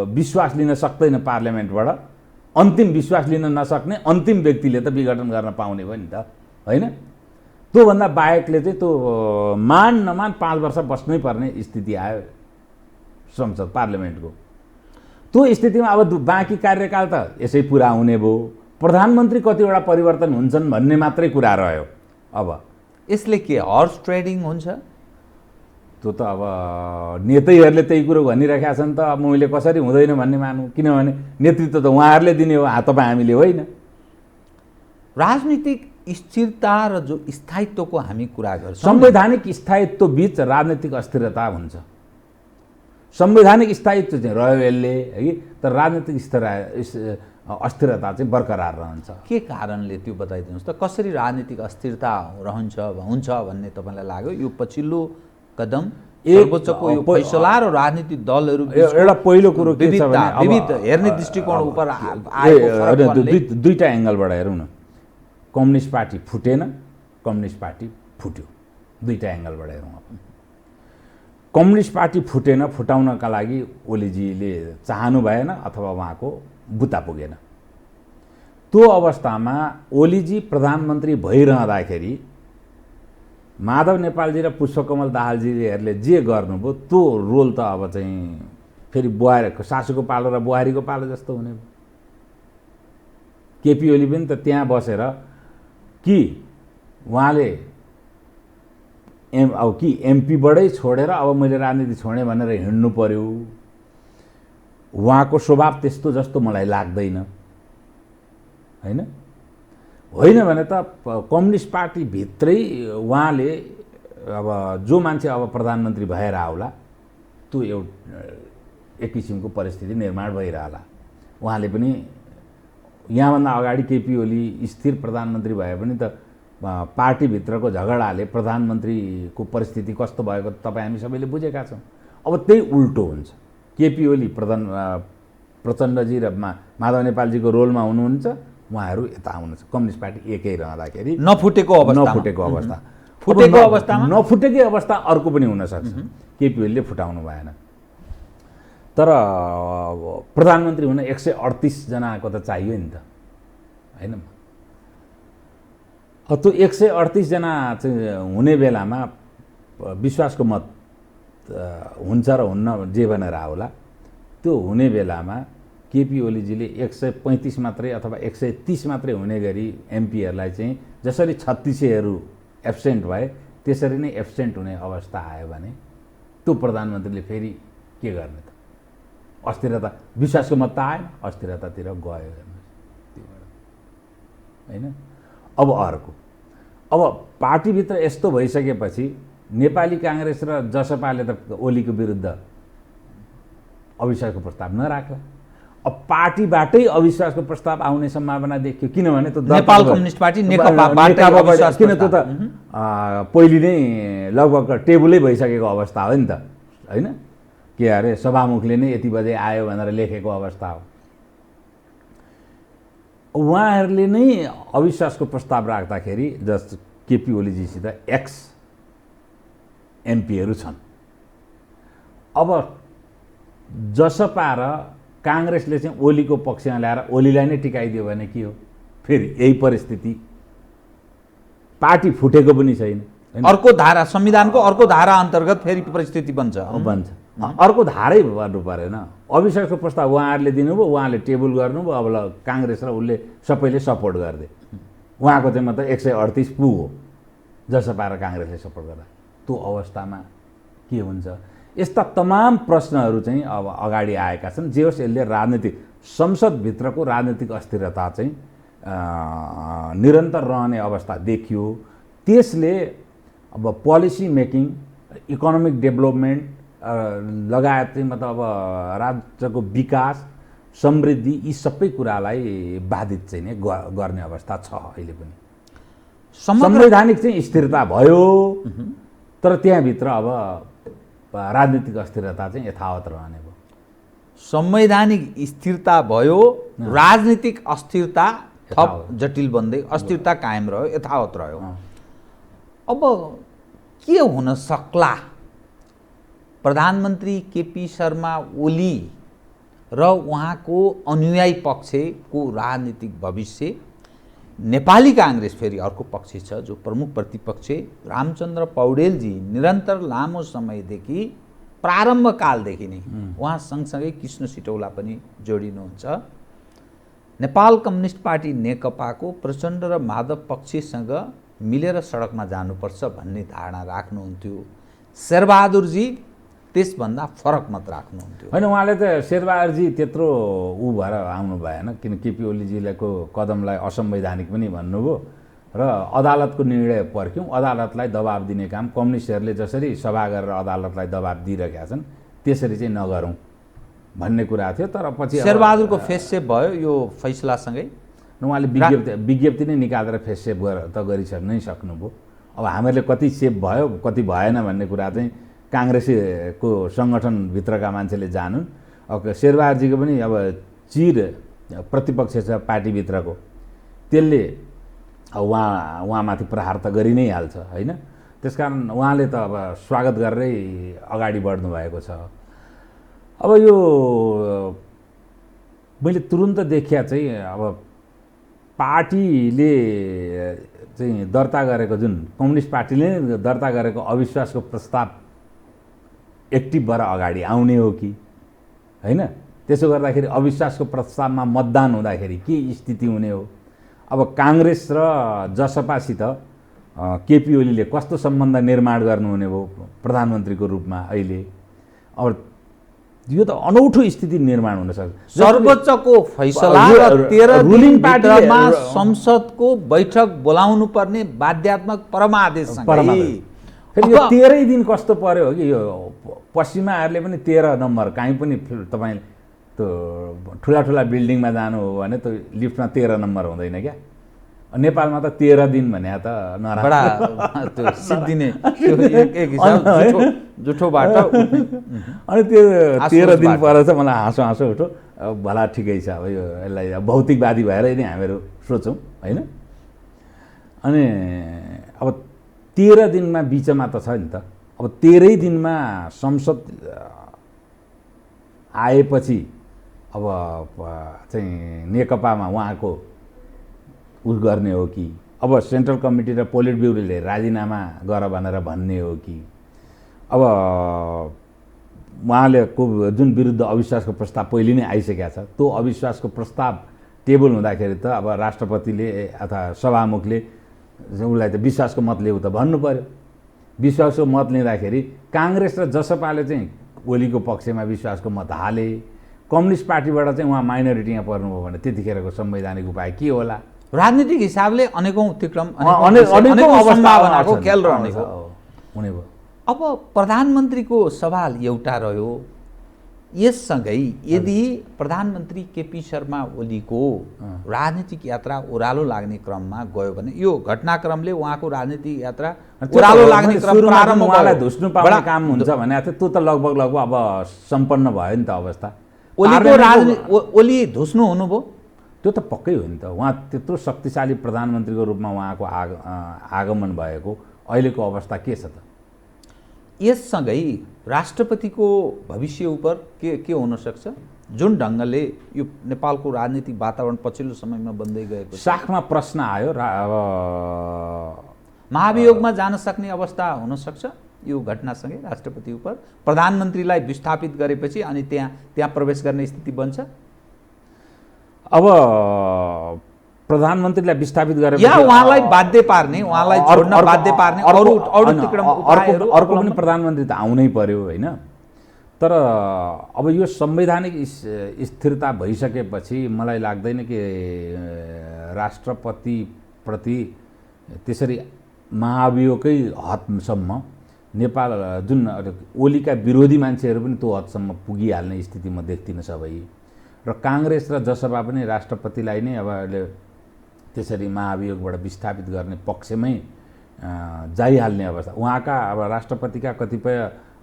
विश्वास लिन सक्दैन पार्लियामेन्टबाट, अन्तिम विश्वास लिन नसक्ने अन्तिम व्यक्तिले त विघटन गर्न पाउने भयो नि त होइन। त्योभन्दा बाहेकले चाहिँ त्यो मान नमान 5 वर्ष बस्नै पर्ने स्थिति आयो संसद पार्लियामेन्टको। त्यो स्थितिमा अब बाँकी कार्यकाल त यसै पुरा हुने भयो, प्रधानमन्त्री कतिवटा परिवर्तन हुन्छन् भन्ने मात्रै कुरा रह्यो। अब यसले के हर्स ट्रेडिङ हुन्छ? त्यो त अब नेतैहरूले त्यही कुरो भनिरहेका छन् त, अब मैले कसरी हुँदैन भन्ने मानौँ, किनभने नेतृत्व त उहाँहरूले दिने हो, तपाईँ हामीले होइन। राजनीतिक स्थिरता र जो स्थायित्वको हामी कुरा गर्छौँ, संवैधानिक स्थायित्व बीच राजनीतिक अस्थिरता हुन्छ। संवैधानिक स्थायित्व चाहिँ रह्यो यसले है, तर राजनीतिक अस्थिरता चाहिँ बरकरार रहन्छ। के कारणले त्यो बताइदिनुहोस् त, कसरी राजनीतिक अस्थिरता हुन्छ भन्ने तपाईँलाई लाग्यो? यो पछिल्लो कदम सर्वोच्चको यो फैसला र राजनीतिक दलहरू एउटा पहिलो कुरो के छ भने विविध हेर्ने दृष्टिकोण उप आएको दुईटा एङ्गलबाट हेरौँ न। कम्युनिस्ट पार्टी फुटेन, कम्युनिस्ट पार्टी फुट्यो, दुईटा एङ्गलबाट हेरौँ। कम्युनिस्ट पार्टी फुटेन, फुटाउनका लागि ओलीजीले चाहनु भएन अथवा उहाँको बुता पुगेन। त्यो अवस्थामा ओलीजी प्रधानमन्त्री भइरहँदाखेरि माधव नेपालजी र पुष्पकमल दाहालजीहरूले जे गर्नुभयो त्यो रोल त अब चाहिँ फेरि बुहारी, सासूको पालो र बुहारीको पालो जस्तो हुने भयो। केपी ओली पनि त त्यहाँ बसेर कि उहाँले एमपीबाटै छोडेर अब मैले राजनीति छोडेँ भनेर हिँड्नु पर्यो। उहाँको स्वभाव त्यस्तो जस्तो मलाई लाग्दैन, होइन भने त कम्युनिस्ट पार्टीभित्रै उहाँले अब जो मान्छे अब प्रधानमन्त्री भएर आउला त्यो एक किसिमको परिस्थिति निर्माण भइरहला। उहाँले पनि यहाँभन्दा अगाडि केपी ओली स्थिर प्रधानमन्त्री भए पनि त पार्टीभित्रको झगडाले प्रधानमन्त्रीको परिस्थिति कस्तो भएको तपाईँ हामी सबैले बुझेका छौँ। अब त्यही उल्टो हुन्छ। केपी ओली प्रचण्डजी र माधव नेपालजीको रोलमा हुनुहुन्छ, उहाँहरू यता आउनुहुन्छ। कम्युनिस्ट पार्टी एकै रहँदाखेरि नफुटेको अवस्था अर्को पनि हुनसक्छ। केपी ओलीले फुटाउनु भएन, तर प्रधानमन्त्री हुन 138 जनाको त चाहियो नि त, होइन? त्यो 138 जना चाहिँ हुने बेलामा विश्वासको मत हुन्छ र हुन्न जे भनेर आउला, त्यो हुने बेलामा केपी ओलीजीले 135 मात्रै अथवा 130 मात्रै हुने गरी एमपीहरूलाई चाहिँ जसरी 3600हरू एब्सेन्ट भए त्यसरी नै एब्सेन्ट हुने अवस्था आयो भने त्यो प्रधानमन्त्रीले फेरि के गर्ने त? अस्थिरता, विश्वासको मत त आएन, अस्थिरतातिर गयो, होइन? अब अर्को, अब पार्टीभित्र यस्तो भइसकेपछि नेपाली काङ्ग्रेस र जसपाले त ओलीको विरुद्ध अविश्वासको प्रस्ताव नराख्ला। अब पार्टीबाटै अविश्वासको प्रस्ताव आउने सम्भावना देखियो, किनभने त्यो नेपाल कम्युनिस्ट पार्टी नेकपाबाट किन त्यो त पहिले नै लगभग टेबुलै भइसकेको अवस्था हो नि त, होइन? के अरे सभामुखले नै यति बजे आयो भनेर लेखेको अवस्था हो। उहाँहरूले नै अविश्वासको प्रस्ताव राख्दाखेरि जस केपी ओलीजीसित एक्स एमपीहरू छन्। अब जसपा र काङ्ग्रेसले चाहिँ ओलीको पक्षमा ल्याएर ओलीलाई नै टिकाइदियो भने के हो? फेरि यही परिस्थिति, पार्टी फुटेको पनि छैन, अर्को धारा, संविधानको अर्को धारा अन्तर्गत फेरि परिस्थिति बन्छ। अर्को धारै गर्नु परेन। अविश्वासको प्रस्ताव उहाँहरूले दिनुभयो, उहाँले टेबल गर्नुभयो, अब काङ्ग्रेस र उसले सबैले सपोर्ट गरिदिए। उहाँको चाहिँ मतलब 138 पुग्यो, जसपा र काङ्ग्रेसले सपोर्ट गर्दा। त्यो अवस्थामा के हुन्छ? यस्ता तमाम प्रश्नहरू चाहिँ अब अगाडि आएका छन्। जे होस्, यसले राजनीतिक संसदभित्रको राजनीतिक अस्थिरता चाहिँ निरन्तर रहने अवस्था देखियो। त्यसले अब पोलिसी मेकिङ, इकोनोमिक डेभलपमेन्ट लगायत चाहिँ मतलब अब राज्यको विकास, समृद्धि, यी सबै कुरालाई बाधित चाहिँ नै गर्ने अवस्था छ अहिले पनि। संवैधानिक चाहिँ स्थिरता भयो, तर त्यहाँभित्र अब राजनीतिक अस्थिरता चाहिँ यथावत रहने भयो। संवैधानिक स्थिरता भयो, राजनीतिक अस्थिरता थप जटिल बन्दै अस्थिरता कायम रह्यो, यथावत रह्यो। अब के हुन सक्ला? प्रधानमन्त्री केपी शर्मा ओली र उहाँको अनुयायी पक्षको राजनीतिक भविष्य, नेपाली काङ्ग्रेस फेरि अर्को पक्ष छ जो प्रमुख प्रतिपक्ष रामचन्द्र पौडेलजी निरन्तर लामो समयदेखि प्रारम्भकालदेखि नै उहाँ सँगसँगै कृष्ण सिटौला पनि जोडिनुहुन्छ। नेपाल कम्युनिस्ट पार्टी नेकपाको प्रचण्ड र माधव पक्षसँग मिलेर सडकमा जानुपर्छ भन्ने धारणा राख्नुहुन्थ्यो। शेरबहादुरजी त्यसभन्दा फरक मत राख्नुहुन्थ्यो। होइन, उहाँले त शेरबहादुरजी त्यत्रो ऊ भएर आउनु भएन, किन केपी ओलीजीको कदमलाई असंवैधानिक पनि भन्नुभयो र अदालतको निर्णय पर्ख्यौँ, अदालतलाई दबाब दिने काम कम्युनिस्टहरूले जसरी सभा गरेर अदालतलाई दबाब दिइरहेका छन् त्यसरी चाहिँ नगरौँ भन्ने कुरा थियो। तर पछि शेरबहादुरको फेस सेभ भयो यो फैसलासँगै। उहाँले विज्ञप्ति नै निकालेर फेस सेभ त गरिसक्नै सक्नुभयो। अब हामीहरूले कति सेभ भयो कति भएन भन्ने कुरा चाहिँ काङ्ग्रेसको सङ्गठनभित्रका मान्छेले जानुन्। अब शेरबहादुरजीको पनि अब चिर प्रतिपक्ष छ पार्टीभित्रको, त्यसले उहाँमाथि प्रहार त गरि नै हाल्छ होइन। त्यसकारण उहाँले त अब स्वागत गरेरै अगाडि बढ्नु भएको छ। अब यो मैले तुरुन्त देखिया चाहिँ अब पार्टीले चाहिँ दर्ता गरेको जुन कम्युनिस्ट पार्टीले दर्ता गरेको अविश्वासको प्रस्ताव एक्टिभ भएर अगाडि आउने हो कि होइन। त्यसो गर्दाखेरि अविश्वासको प्रस्तावमा मतदान हुँदाखेरि के स्थिति हुने हो। अब काङ्ग्रेस र जसपासित केपी ओलीले कस्तो सम्बन्ध निर्माण गर्नुहुने भयो प्रधानमन्त्रीको रूपमा अहिले। अब यो त अनौठो स्थिति निर्माण हुन सक्छ। सर्वोच्चको फैसला र 13 रुलिङ पार्टीमा संसदको बैठक बोलाउनु पर्ने बाध्यात्मक परमादेश। फेरि यो 13 दिन कस्तो पर्यो कि यो पश्चिमाहरूले पनि 13 नम्बर कहीँ पनि तपाईँ त्यो ठुला ठुला बिल्डिङमा जानु हो भने त्यो लिफ्टमा 13 नम्बर हुँदैन क्या। नेपालमा त 13 दिन भने त नराम्रो त्यो सिद्धिने एक हिसाब जुठो बाटो। अनि त्यो 13 दिन पर चाहिँ मलाई हाँसो उठो भला ठिकै छ। अब यो यसलाई भौतिकवादी भएर नै हामीहरू सोचौँ होइन। अनि अब 13 दिनमा बिचमा त छ नि त। अब 13 दिनमा संसद आएपछि अब चाहिँ नेकपामा उहाँको उस गर्ने हो कि अब सेन्ट्रल कमिटी र पोलिट ब्युरोले राजीनामा गर भनेर भन्ने हो कि अब उहाँले जुन विरुद्ध अविश्वासको प्रस्ताव पहिले नै आइसकेको छ त्यो अविश्वासको प्रस्ताव टेबल हुँदाखेरि त अब राष्ट्रपतिले अथवा सभामुखले उसलाई त विश्वासको मत ल्याऊ त भन्नु पर्यो। विश्वासको मत लिँदाखेरि काङ्ग्रेस र जसपाले चाहिँ ओलीको पक्षमा विश्वासको मत हाले। कम्युनिस्ट पार्टीबाट चाहिँ उहाँ माइनोरिटीमा पर्नुभयो भने त्यतिखेरको संवैधानिक उपाय के होला। राजनीतिक हिसाबले अनेकौं अतिक्रम अनेकौं सम्भावनाको खेल रहने हुने भयो। अब प्रधानमन्त्रीको सवाल एउटा रह्यो, यससँगै यदि प्रधानमन्त्री केपी शर्मा ओलीको राजनीतिक यात्रा ओह्रालो लाग्ने क्रममा गयो भने यो घटनाक्रमले उहाँको राजनीतिक यात्रा ओह्रालो लाग्ने क्रम प्रारम्भ उहाँलाई धुस्नु पाउने काम हुन्छ भने त्यो त लगभग अब सम्पन्न भयो नि त अवस्था। ओलीको राजनीति ओली धुस्नु हुनुभयो त्यो त पक्कै हो नि त। उहाँ त्यत्रो शक्तिशाली प्रधानमन्त्रीको रूपमा उहाँको आगमन भएको अहिलेको अवस्था के छ त। यससँगै राष्ट्रपतिको भविष्य उप के हुन सक्छ जुन ढङ्गले यो नेपालको राजनीतिक वातावरण पछिल्लो समयमा बन्दै गएको छ। साखमा प्रश्न आयो अब महाभियोगमा जान सक्ने अवस्था हुन सक्छ यो घटनासँगै राष्ट्रपति उप प्रधानमन्त्रीलाई विस्थापित गरेपछि अनि त्यहाँ प्रवेश गर्ने स्थिति बन्छ। अब प्रधानमन्त्रीलाई विस्थापित गरेर या उहाँलाई बाध्य पार्ने उहाँलाई छोड्न बाध्य पार्ने अर्को पनि प्रधानमन्त्री त आउनै पर्यो होइन। तर अब यो संवैधानिक स्थिरता भइसकेपछि मलाई लाग्दैन कि राष्ट्रपतिप्रति त्यसरी महाभियोगकै हदसम्म नेपाल जुन ओलीका विरोधी मान्छेहरू पनि त्यो हदसम्म पुगिहाल्ने स्थिति म देख्दिनँ सबै। र काङ्ग्रेस र जसपा पनि राष्ट्रपतिलाई नै अब त्यसरी महाभियोगबाट विस्थापित गर्ने पक्षमै जाइहाल्ने अवस्था। उहाँका अब राष्ट्रपतिका कतिपय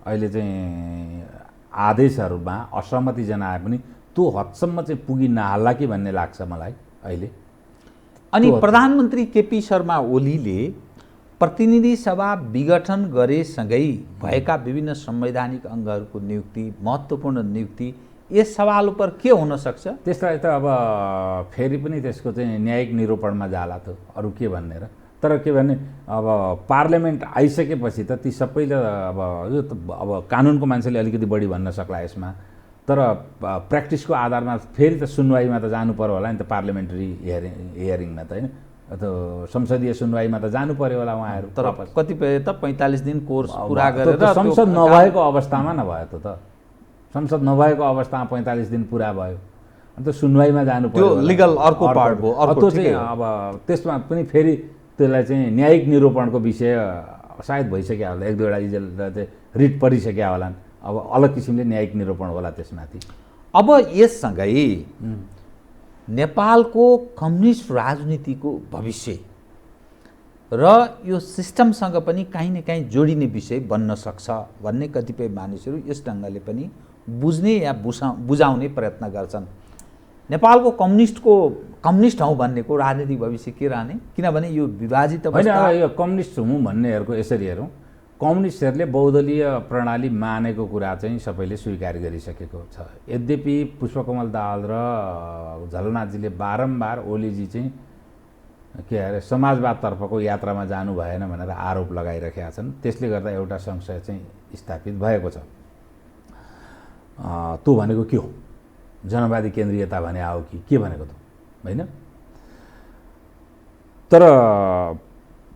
अहिले चाहिँ आदेशहरूमा असहमति जनाए पनि त्यो हदसम्म चाहिँ पुगि नहाल्ला कि भन्ने लाग्छ मलाई अहिले। अनि प्रधानमन्त्री केपी शर्मा ओलीले प्रतिनिधि सभा विघटन गरेसँगै भएका विभिन्न संवैधानिक अङ्गहरूको नियुक्ति महत्त्वपूर्ण नियुक्ति यस सवाल उपर के हुन सक्छ। त्यसलाई त अब फेरि पनि त्यसको चाहिँ न्यायिक निरूपणमा जाला त अरू के भन्ने र तर के भने अब पार्लियामेन्ट आइसकेपछि त ती सबैले अब यो त अब कानुनको मान्छेले अलिकति बढी भन्न सक्ला यसमा, तर प्र्याक्टिसको आधारमा फेरि त सुनवाईमा त जानु पर्यो होला नि त, पार्लियामेन्ट्री हियरिङमा त होइन, अथवा संसदीय सुनवाईमा त जानु पर्यो होला उहाँहरू। तर कतिपय त 45 दिन कोर्स पुरा गरेर संसद नभएको अवस्थामा नभयो त संसद नभएको अवस्थामा 45 दिन पुरा भयो, अन्त सुनवाईमा जानु पर्यो, त्यो लिगल अर्को पार्ट भयो। त्यो चाहिँ अब त्यसमा पनि फेरि त्यसलाई चाहिँ न्यायिक निरूपणको विषय सायद भइसक्यो होला, एक दुईवटा इजेलले चाहिँ रिट परिसक्यो होला, अब अलग किसिमले न्यायिक निरूपण होला त्यसमाथि। अब यससँगै नेपालको कम्युनिस्ट राजनीतिको भविष्य र यो सिस्टमसँग पनि काहीँ न काहीँ जोडिने विषय बन्न सक्छ भन्ने कतिपय मानिसहरू यस ढङ्गले पनि बुझ्ने या बुझाउने प्रयत्न गर्छन्। नेपालको कम्युनिस्ट हौँ भन्नेको राजनीतिक भविष्य के रहने? किनभने यो विभाजित अवस्था होइन, यो कम्युनिस्ट हुँ भन्नेहरूको यसरी हेरौँ, कम्युनिस्टहरूले बहुदलीय प्रणाली मानेको कुरा चाहिँ सबैले स्वीकार गरिसकेको छ। यद्यपि पुष्पकमल दाहाल र झलनाथजीले बारम्बार ओलीजी चाहिँ के अरे समाजवादतर्फको यात्रामा जानु भएन भनेर आरोप लगाइरहेका छन्, त्यसले गर्दा एउटा संशय चाहिँ स्थापित भएको छ। त्यो भनेको के हो? जनवादी केन्द्रीयता भने आओ कि के भनेको त होइन? तर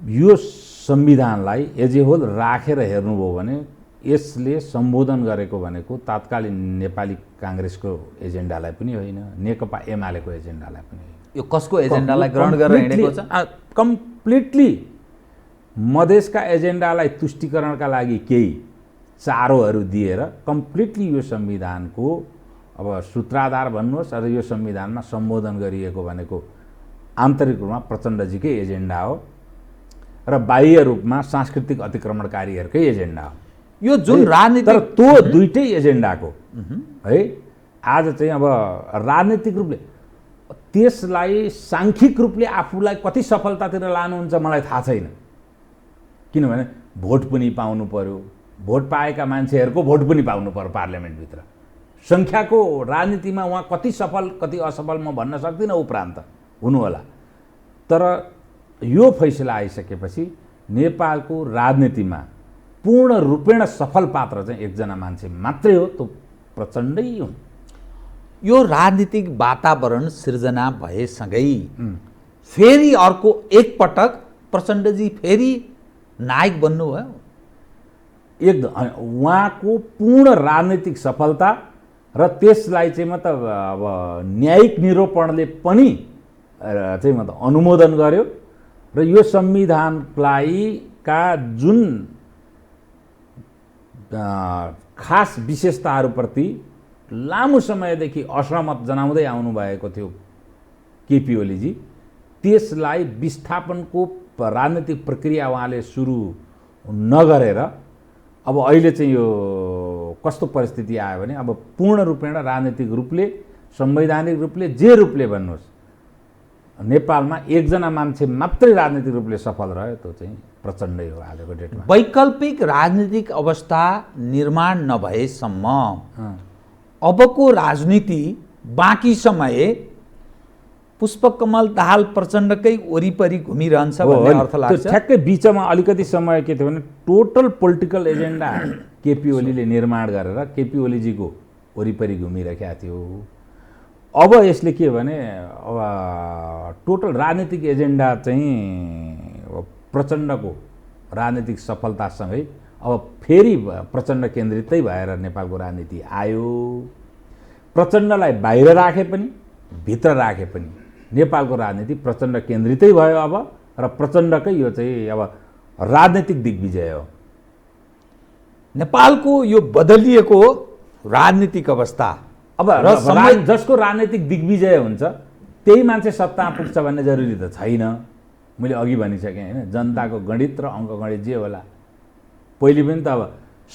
यो संविधानलाई एज ए होल राखेर हेर्नुभयो भने यसले सम्बोधन गरेको भनेको तात्कालीन नेपाली काङ्ग्रेसको एजेन्डालाई पनि होइन, नेकपा एमालेको एजेन्डालाई पनि होइन। यो कसको एजेन्डालाई ग्रहण गरेर हिँडेको छ? कम्प्लिटली मधेसका एजेन्डालाई तुष्टिकरणका लागि केही चारोहरू दिएर कम्प्लिटली यो संविधानको अब सूत्राधार भन्नुहोस् र यो संविधानमा सम्बोधन गरिएको भनेको आन्तरिक रूपमा प्रचण्डजीकै एजेन्डा हो र बाह्य रूपमा सांस्कृतिक अतिक्रमणकारीहरूकै एजेन्डा हो। यो जुन राजनीति तर त्यो दुईटै एजेन्डाको है आज चाहिँ अब राजनीतिक रूपले त्यसलाई सांख्यिक रूपले आफूलाई कति सफलतातिर लानुहुन्छ मलाई थाहा छैन, किनभने भोट पनि पाउनु पर्यो, भोट पाएका मान्छेहरूको भोट पनि पाउनु पर्यो पार्लियामेन्टभित्र। सङ्ख्याको राजनीतिमा उहाँ कति सफल कति असफल म भन्न सक्दिनँ, उपरान्त हुनुहोला। तर यो फैसला आइसकेपछि नेपालको राजनीतिमा पूर्ण रूपेण सफल पात्र चाहिँ एकजना मान्छे मात्रै हो, त्यो प्रचण्डै हो। यो राजनीतिक वातावरण सिर्जना भएसँगै फेरि अर्को एकपटक प्रचण्डजी फेरि नायक बन्नुभयो। एकदम उहाँको पूर्ण राजनीतिक सफलता र त्यसलाई चाहिँ मतलब अब न्यायिक निरूपणले पनि चाहिँ मतलब अनुमोदन गर्यो र यो संविधानलाई का जुन खास विशेषताहरूप्रति लामो समयदेखि असहमत जनाउँदै आउनुभएको थियो केपी ओलीजी, त्यसलाई विस्थापनको राजनीतिक प्रक्रिया उहाँले सुरु नगरेर अब अहिले चाहिँ यो कस्तो परिस्थिति आयो भने अब पूर्ण रूपेण राजनीतिक रूपले संवैधानिक रूपले जे रूपले भन्नुहोस् नेपालमा एकजना मान्छे मात्रै राजनीतिक रूपले सफल रह्यो, त्यो चाहिँ प्रचण्डै हो आजको डेटमा। वैकल्पिक राजनीतिक अवस्था निर्माण नभएसम्म अबको राजनीति बाँकी समय पुष्पकमल दाहाल प्रचण्डकै वरिपरि घुमिरहन्छ भन्ने अर्थ लाग्छ। ठ्याक्कै बिचमा अलिकति समय के थियो भने टोटल पोलिटिकल एजेन्डा केपी ओलीले निर्माण गरेर केपी ओलीजीको वरिपरि घुमिरहेका थियो। अब यसले के भने अब टोटल राजनीतिक एजेन्डा चाहिँ प्रचण्डको राजनीतिक सफलतासँगै अब फेरि प्रचण्ड केन्द्रितै भएर नेपालको राजनीति आयो। प्रचण्डलाई बाहिर राखे पनि भित्र राखे पनि नेपालको राजनीति प्रचण्ड केन्द्रितै भयो अब, र प्रचण्डकै यो चाहिँ अब राजनीतिक दिग्विजय हो। नेपालको यो बदलिएको राजनीतिक अवस्था अब जसको राजनीतिक दिग्विजय हुन्छ त्यही मान्छे सत्ता पुग्छ भन्ने जरुरी त छैन। मैले अघि भनिसकेँ होइन, जनताको गणित र अङ्कगणित जे होला, पहिले पनि त अब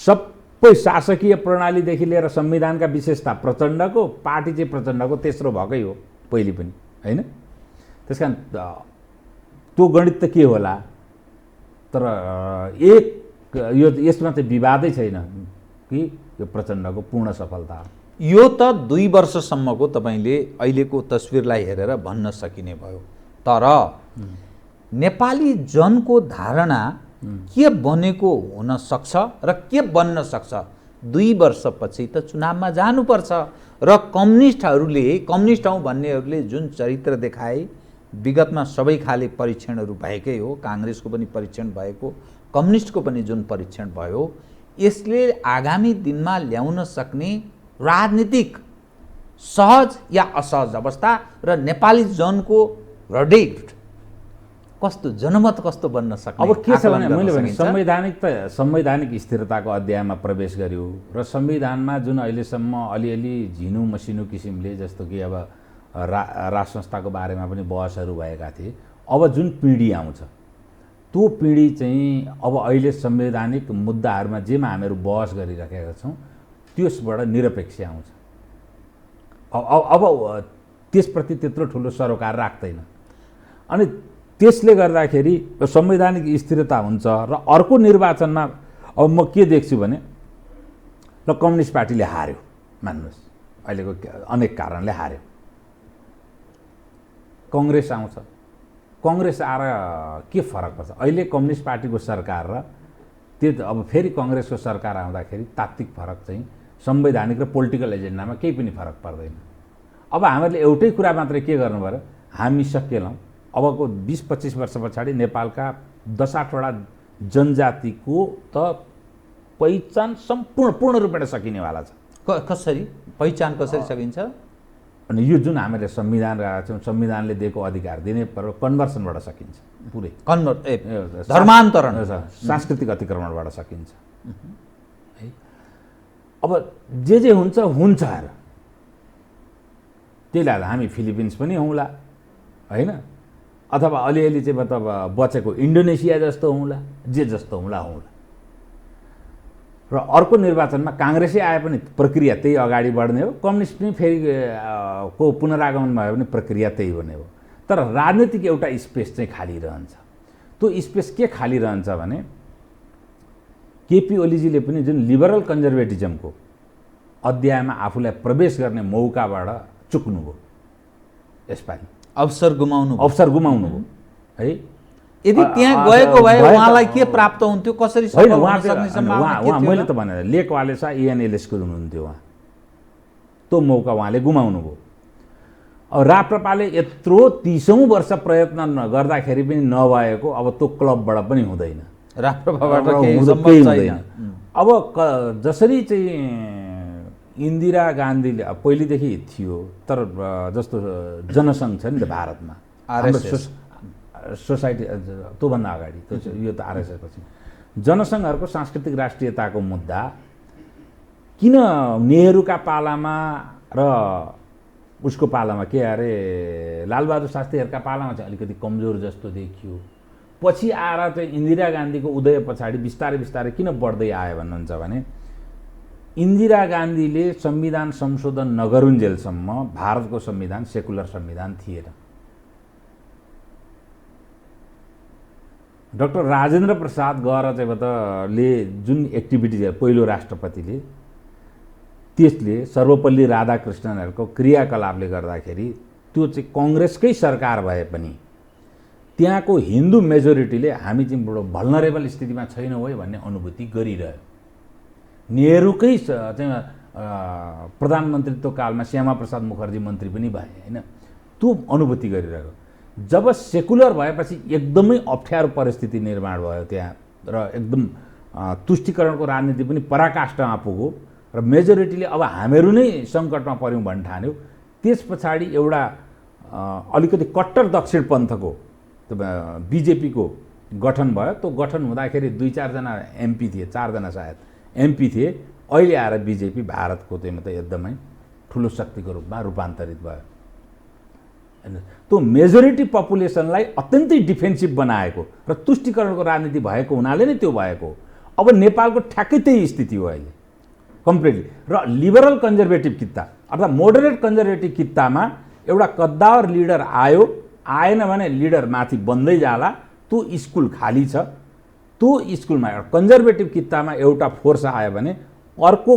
सबै शासकीय प्रणालीदेखि लिएर संविधानका विशेषता प्रचण्डको, पार्टी चाहिँ प्रचण्डको तेस्रो भएकै हो पहिले पनि होइन। त्यस कारण त्यो गणित त के होला, तर यो यसमा चाहिँ विवादै छैन कि यो प्रचण्डको पूर्ण सफलता हो। यो त 2 वर्षसम्मको तपाईँले अहिलेको तस्विरलाई हेरेर भन्न सकिने भयो। तर नेपाली जनको धारणा के बनेको हुन सक्छ र के बन्न सक्छ? 2 वर्षपछि त चुनावमा जानुपर्छ र कम्युनिस्ट हौँ भन्नेहरूले जुन चरित्र देखाए, विगतमा सबै खाले परीक्षणहरू भएकै हो, काङ्ग्रेसको पनि परीक्षण भएको, कम्युनिस्टको पनि जुन परीक्षण भयो, यसले आगामी दिनमा ल्याउन सक्ने राजनीतिक सहज या असहज अवस्था र नेपाली जनको भर्डिक्ट कस्तो, जनमत कस्तो बन्न सक्ने? अब के छ भने मैले भने संवैधानिक स्थिरताको अध्यायमा प्रवेश गर्यो र संविधानमा जुन अहिलेसम्म अलिअलि झिनु मसिनु किसिमले, जस्तो कि अब राज संस्थाको बारेमा पनि बहसहरू भएका थिए, अब जुन पिँढी आउँछ त्यो पिँढी चाहिँ अब अहिले संवैधानिक मुद्दाहरूमा जेमा हामीहरू बहस गरिराखेका छौँ त्यसबाट निरपेक्ष आउँछ। अब त्यसप्रति त्यत्रो ठुलो सरोकार राख्दैन। अनि त्यसले गर्दाखेरि संवैधानिक स्थिरता हुन्छ र अर्को निर्वाचनमा अब म के देख्छु भने ल कम्युनिस्ट पार्टीले हार्यो, मान्नुहोस् अहिलेको अनेक कारणले हार्यो, कङ्ग्रेस आउँछ। कङ्ग्रेस आएर के फरक पर्छ? अहिले कम्युनिस्ट पार्टीको सरकार र त्यो अब फेरि कङ्ग्रेसको सरकार आउँदाखेरि तात्विक फरक चाहिँ संवैधानिक र पोलिटिकल एजेन्डामा केही पनि फरक पर्दैन। अब हामीहरूले एउटै कुरा मात्रै के गर्नु पर्यो, हामी सकेनौँ अबको 20-25 वर्ष पछाडि नेपालका 10-8वटा जनजातिको त पहिचान पूर्ण रूपमा सकिनेवाला छ। कसरी पहिचान कसरी सकिन्छ? अनि यो जुन हामीले संविधान राखेका छौँ, संविधानले दिएको अधिकार दिने कन्भर्सनबाट सकिन्छ, पुरै धर्मान्तरण, सांस्कृतिक अतिक्रमणबाट सकिन्छ है। अब जे हुन्छ र त्यही लाग्दा हामी फिलिपिन्स पनि हौँला होइन, अथवा अलिअलि चाहिँ मतलब बचेको इन्डोनेसिया जस्तो हौँला, जे जस्तो हौँला। र अर्को निर्वाचनमा काङ्ग्रेसै आए पनि प्रक्रिया त्यही अगाडि बढ्ने हो, कम्युनिस्ट पनि फेरि को पुनरागमन भयो भने प्रक्रिया त्यही हुने हो। तर राजनीतिक एउटा स्पेस चाहिँ खाली रहन्छ। त्यो स्पेस के खाली रहन्छ भने केपी ओलीजीले पनि जुन लिबरल कन्जर्भेटिजमको अध्यायमा आफूलाई प्रवेश गर्ने मौकाबाट चुक्नुभयो, यसपालि अवसर गुमाउनु भयो है। यदि त्यहाँ गएको भए उहाँलाई के प्राप्त हुन्थ्यो, कसरी सफल हुन सक्ने सम्भावना के थियो? मैले त भने लेकवाले ENLSको हुनुहुन्थ्यो उहाँ, त्यो मौका उहाँले गुमाउनु भयो। अब राप्रपाले यत्रो 30औं वर्ष प्रयत्न गर्दाखेरि पनि नभएको, अब त्यो क्लबबाट पनि हुँदैन, राप्रपाबाट केही हुँदैन। अब जसरी चाहिँ इन्दिरा गान्धीले पहिलेदेखि थियो, तर जस्तो जनसङ्घ छ नि त भारतमा, सोसाइटी त्योभन्दा अगाडि यो त आरएसएस पछि जनसङ्घहरूको सांस्कृतिक राष्ट्रियताको मुद्दा किन नेहरूका पालामा र उसको पालामा के अरे लालबहादुर शास्त्रीहरूका पालामा चाहिँ अलिकति कमजोर जस्तो देखियो, पछि आएर चाहिँ इन्दिरा गान्धीको उदय पछाडि बिस्तारै किन बढ्दै आयो भन्नुहुन्छ भने इन्दिरा गान्धीले संविधान संशोधन नगरुन्जेलसम्म भारतको संविधान सेकुलर संविधान थिएन। डाक्टर राजेन्द्र प्रसाद गएर चाहिँ जुन एक्टिभिटी पहिलो राष्ट्रपतिले त्यसले सर्वपल्ली राधाकृष्णनहरूको क्रियाकलापले गर्दाखेरि त्यो चाहिँ कङ्ग्रेसकै सरकार भए पनि त्यहाँको हिन्दू मेजोरिटीले हामी चाहिँ बडो भल्नरेबल स्थितिमा छैनौँ है भन्ने अनुभूति गरिरह्यो। नेहरूकै चाहिँ प्रधानमन्त्रीत्व कालमा श्यामा प्रसाद मुखर्जी मन्त्री पनि भए होइन, त्यो अनुभूति गरिरहेको। जब सेकुलर भएपछि एकदमै अप्ठ्यारो परिस्थिति निर्माण भयो त्यहाँ र एकदम तुष्टिकरणको राजनीति पनि पराकाष्ठमा पुग्यो र मेजोरिटीले अब हामीहरू नै सङ्कटमा पऱ्यौँ भन्ने ठान्यो। त्यस पछाडि एउटा अलिकति कट्टर दक्षिण पन्थको बिजेपीको गठन भयो। त्यो गठन हुँदाखेरि 2-4जना एमपी थिए, 4जना सायद एमपी थिए। अहिले आएर बिजेपी भारतको चाहिँ एकदमै ठुलो शक्तिको रूपमा रूपान्तरित भयो। त्यो मेजोरिटी पपुलेसनलाई अत्यन्तै डिफेन्सिभ बनाएको र तुष्टिकरणको राजनीति भएको हुनाले नै त्यो भएको। अब नेपालको ठ्याक्कै त्यही स्थिति हो अहिले कम्प्लिटली। र लिबरल कन्जर्भेटिभ कित्ता अर्थात् मोडरेट कन्जर्भेटिभ कित्तामा एउटा कद्दावर लिडर आयो, आएन भने लिडर माथि बन्दै जाला, त्यो स्कुल खाली छ। त्यो स्कुलमा एउटा कन्जर्भेटिभ कित्तामा एउटा फोर्स आयो भने अर्को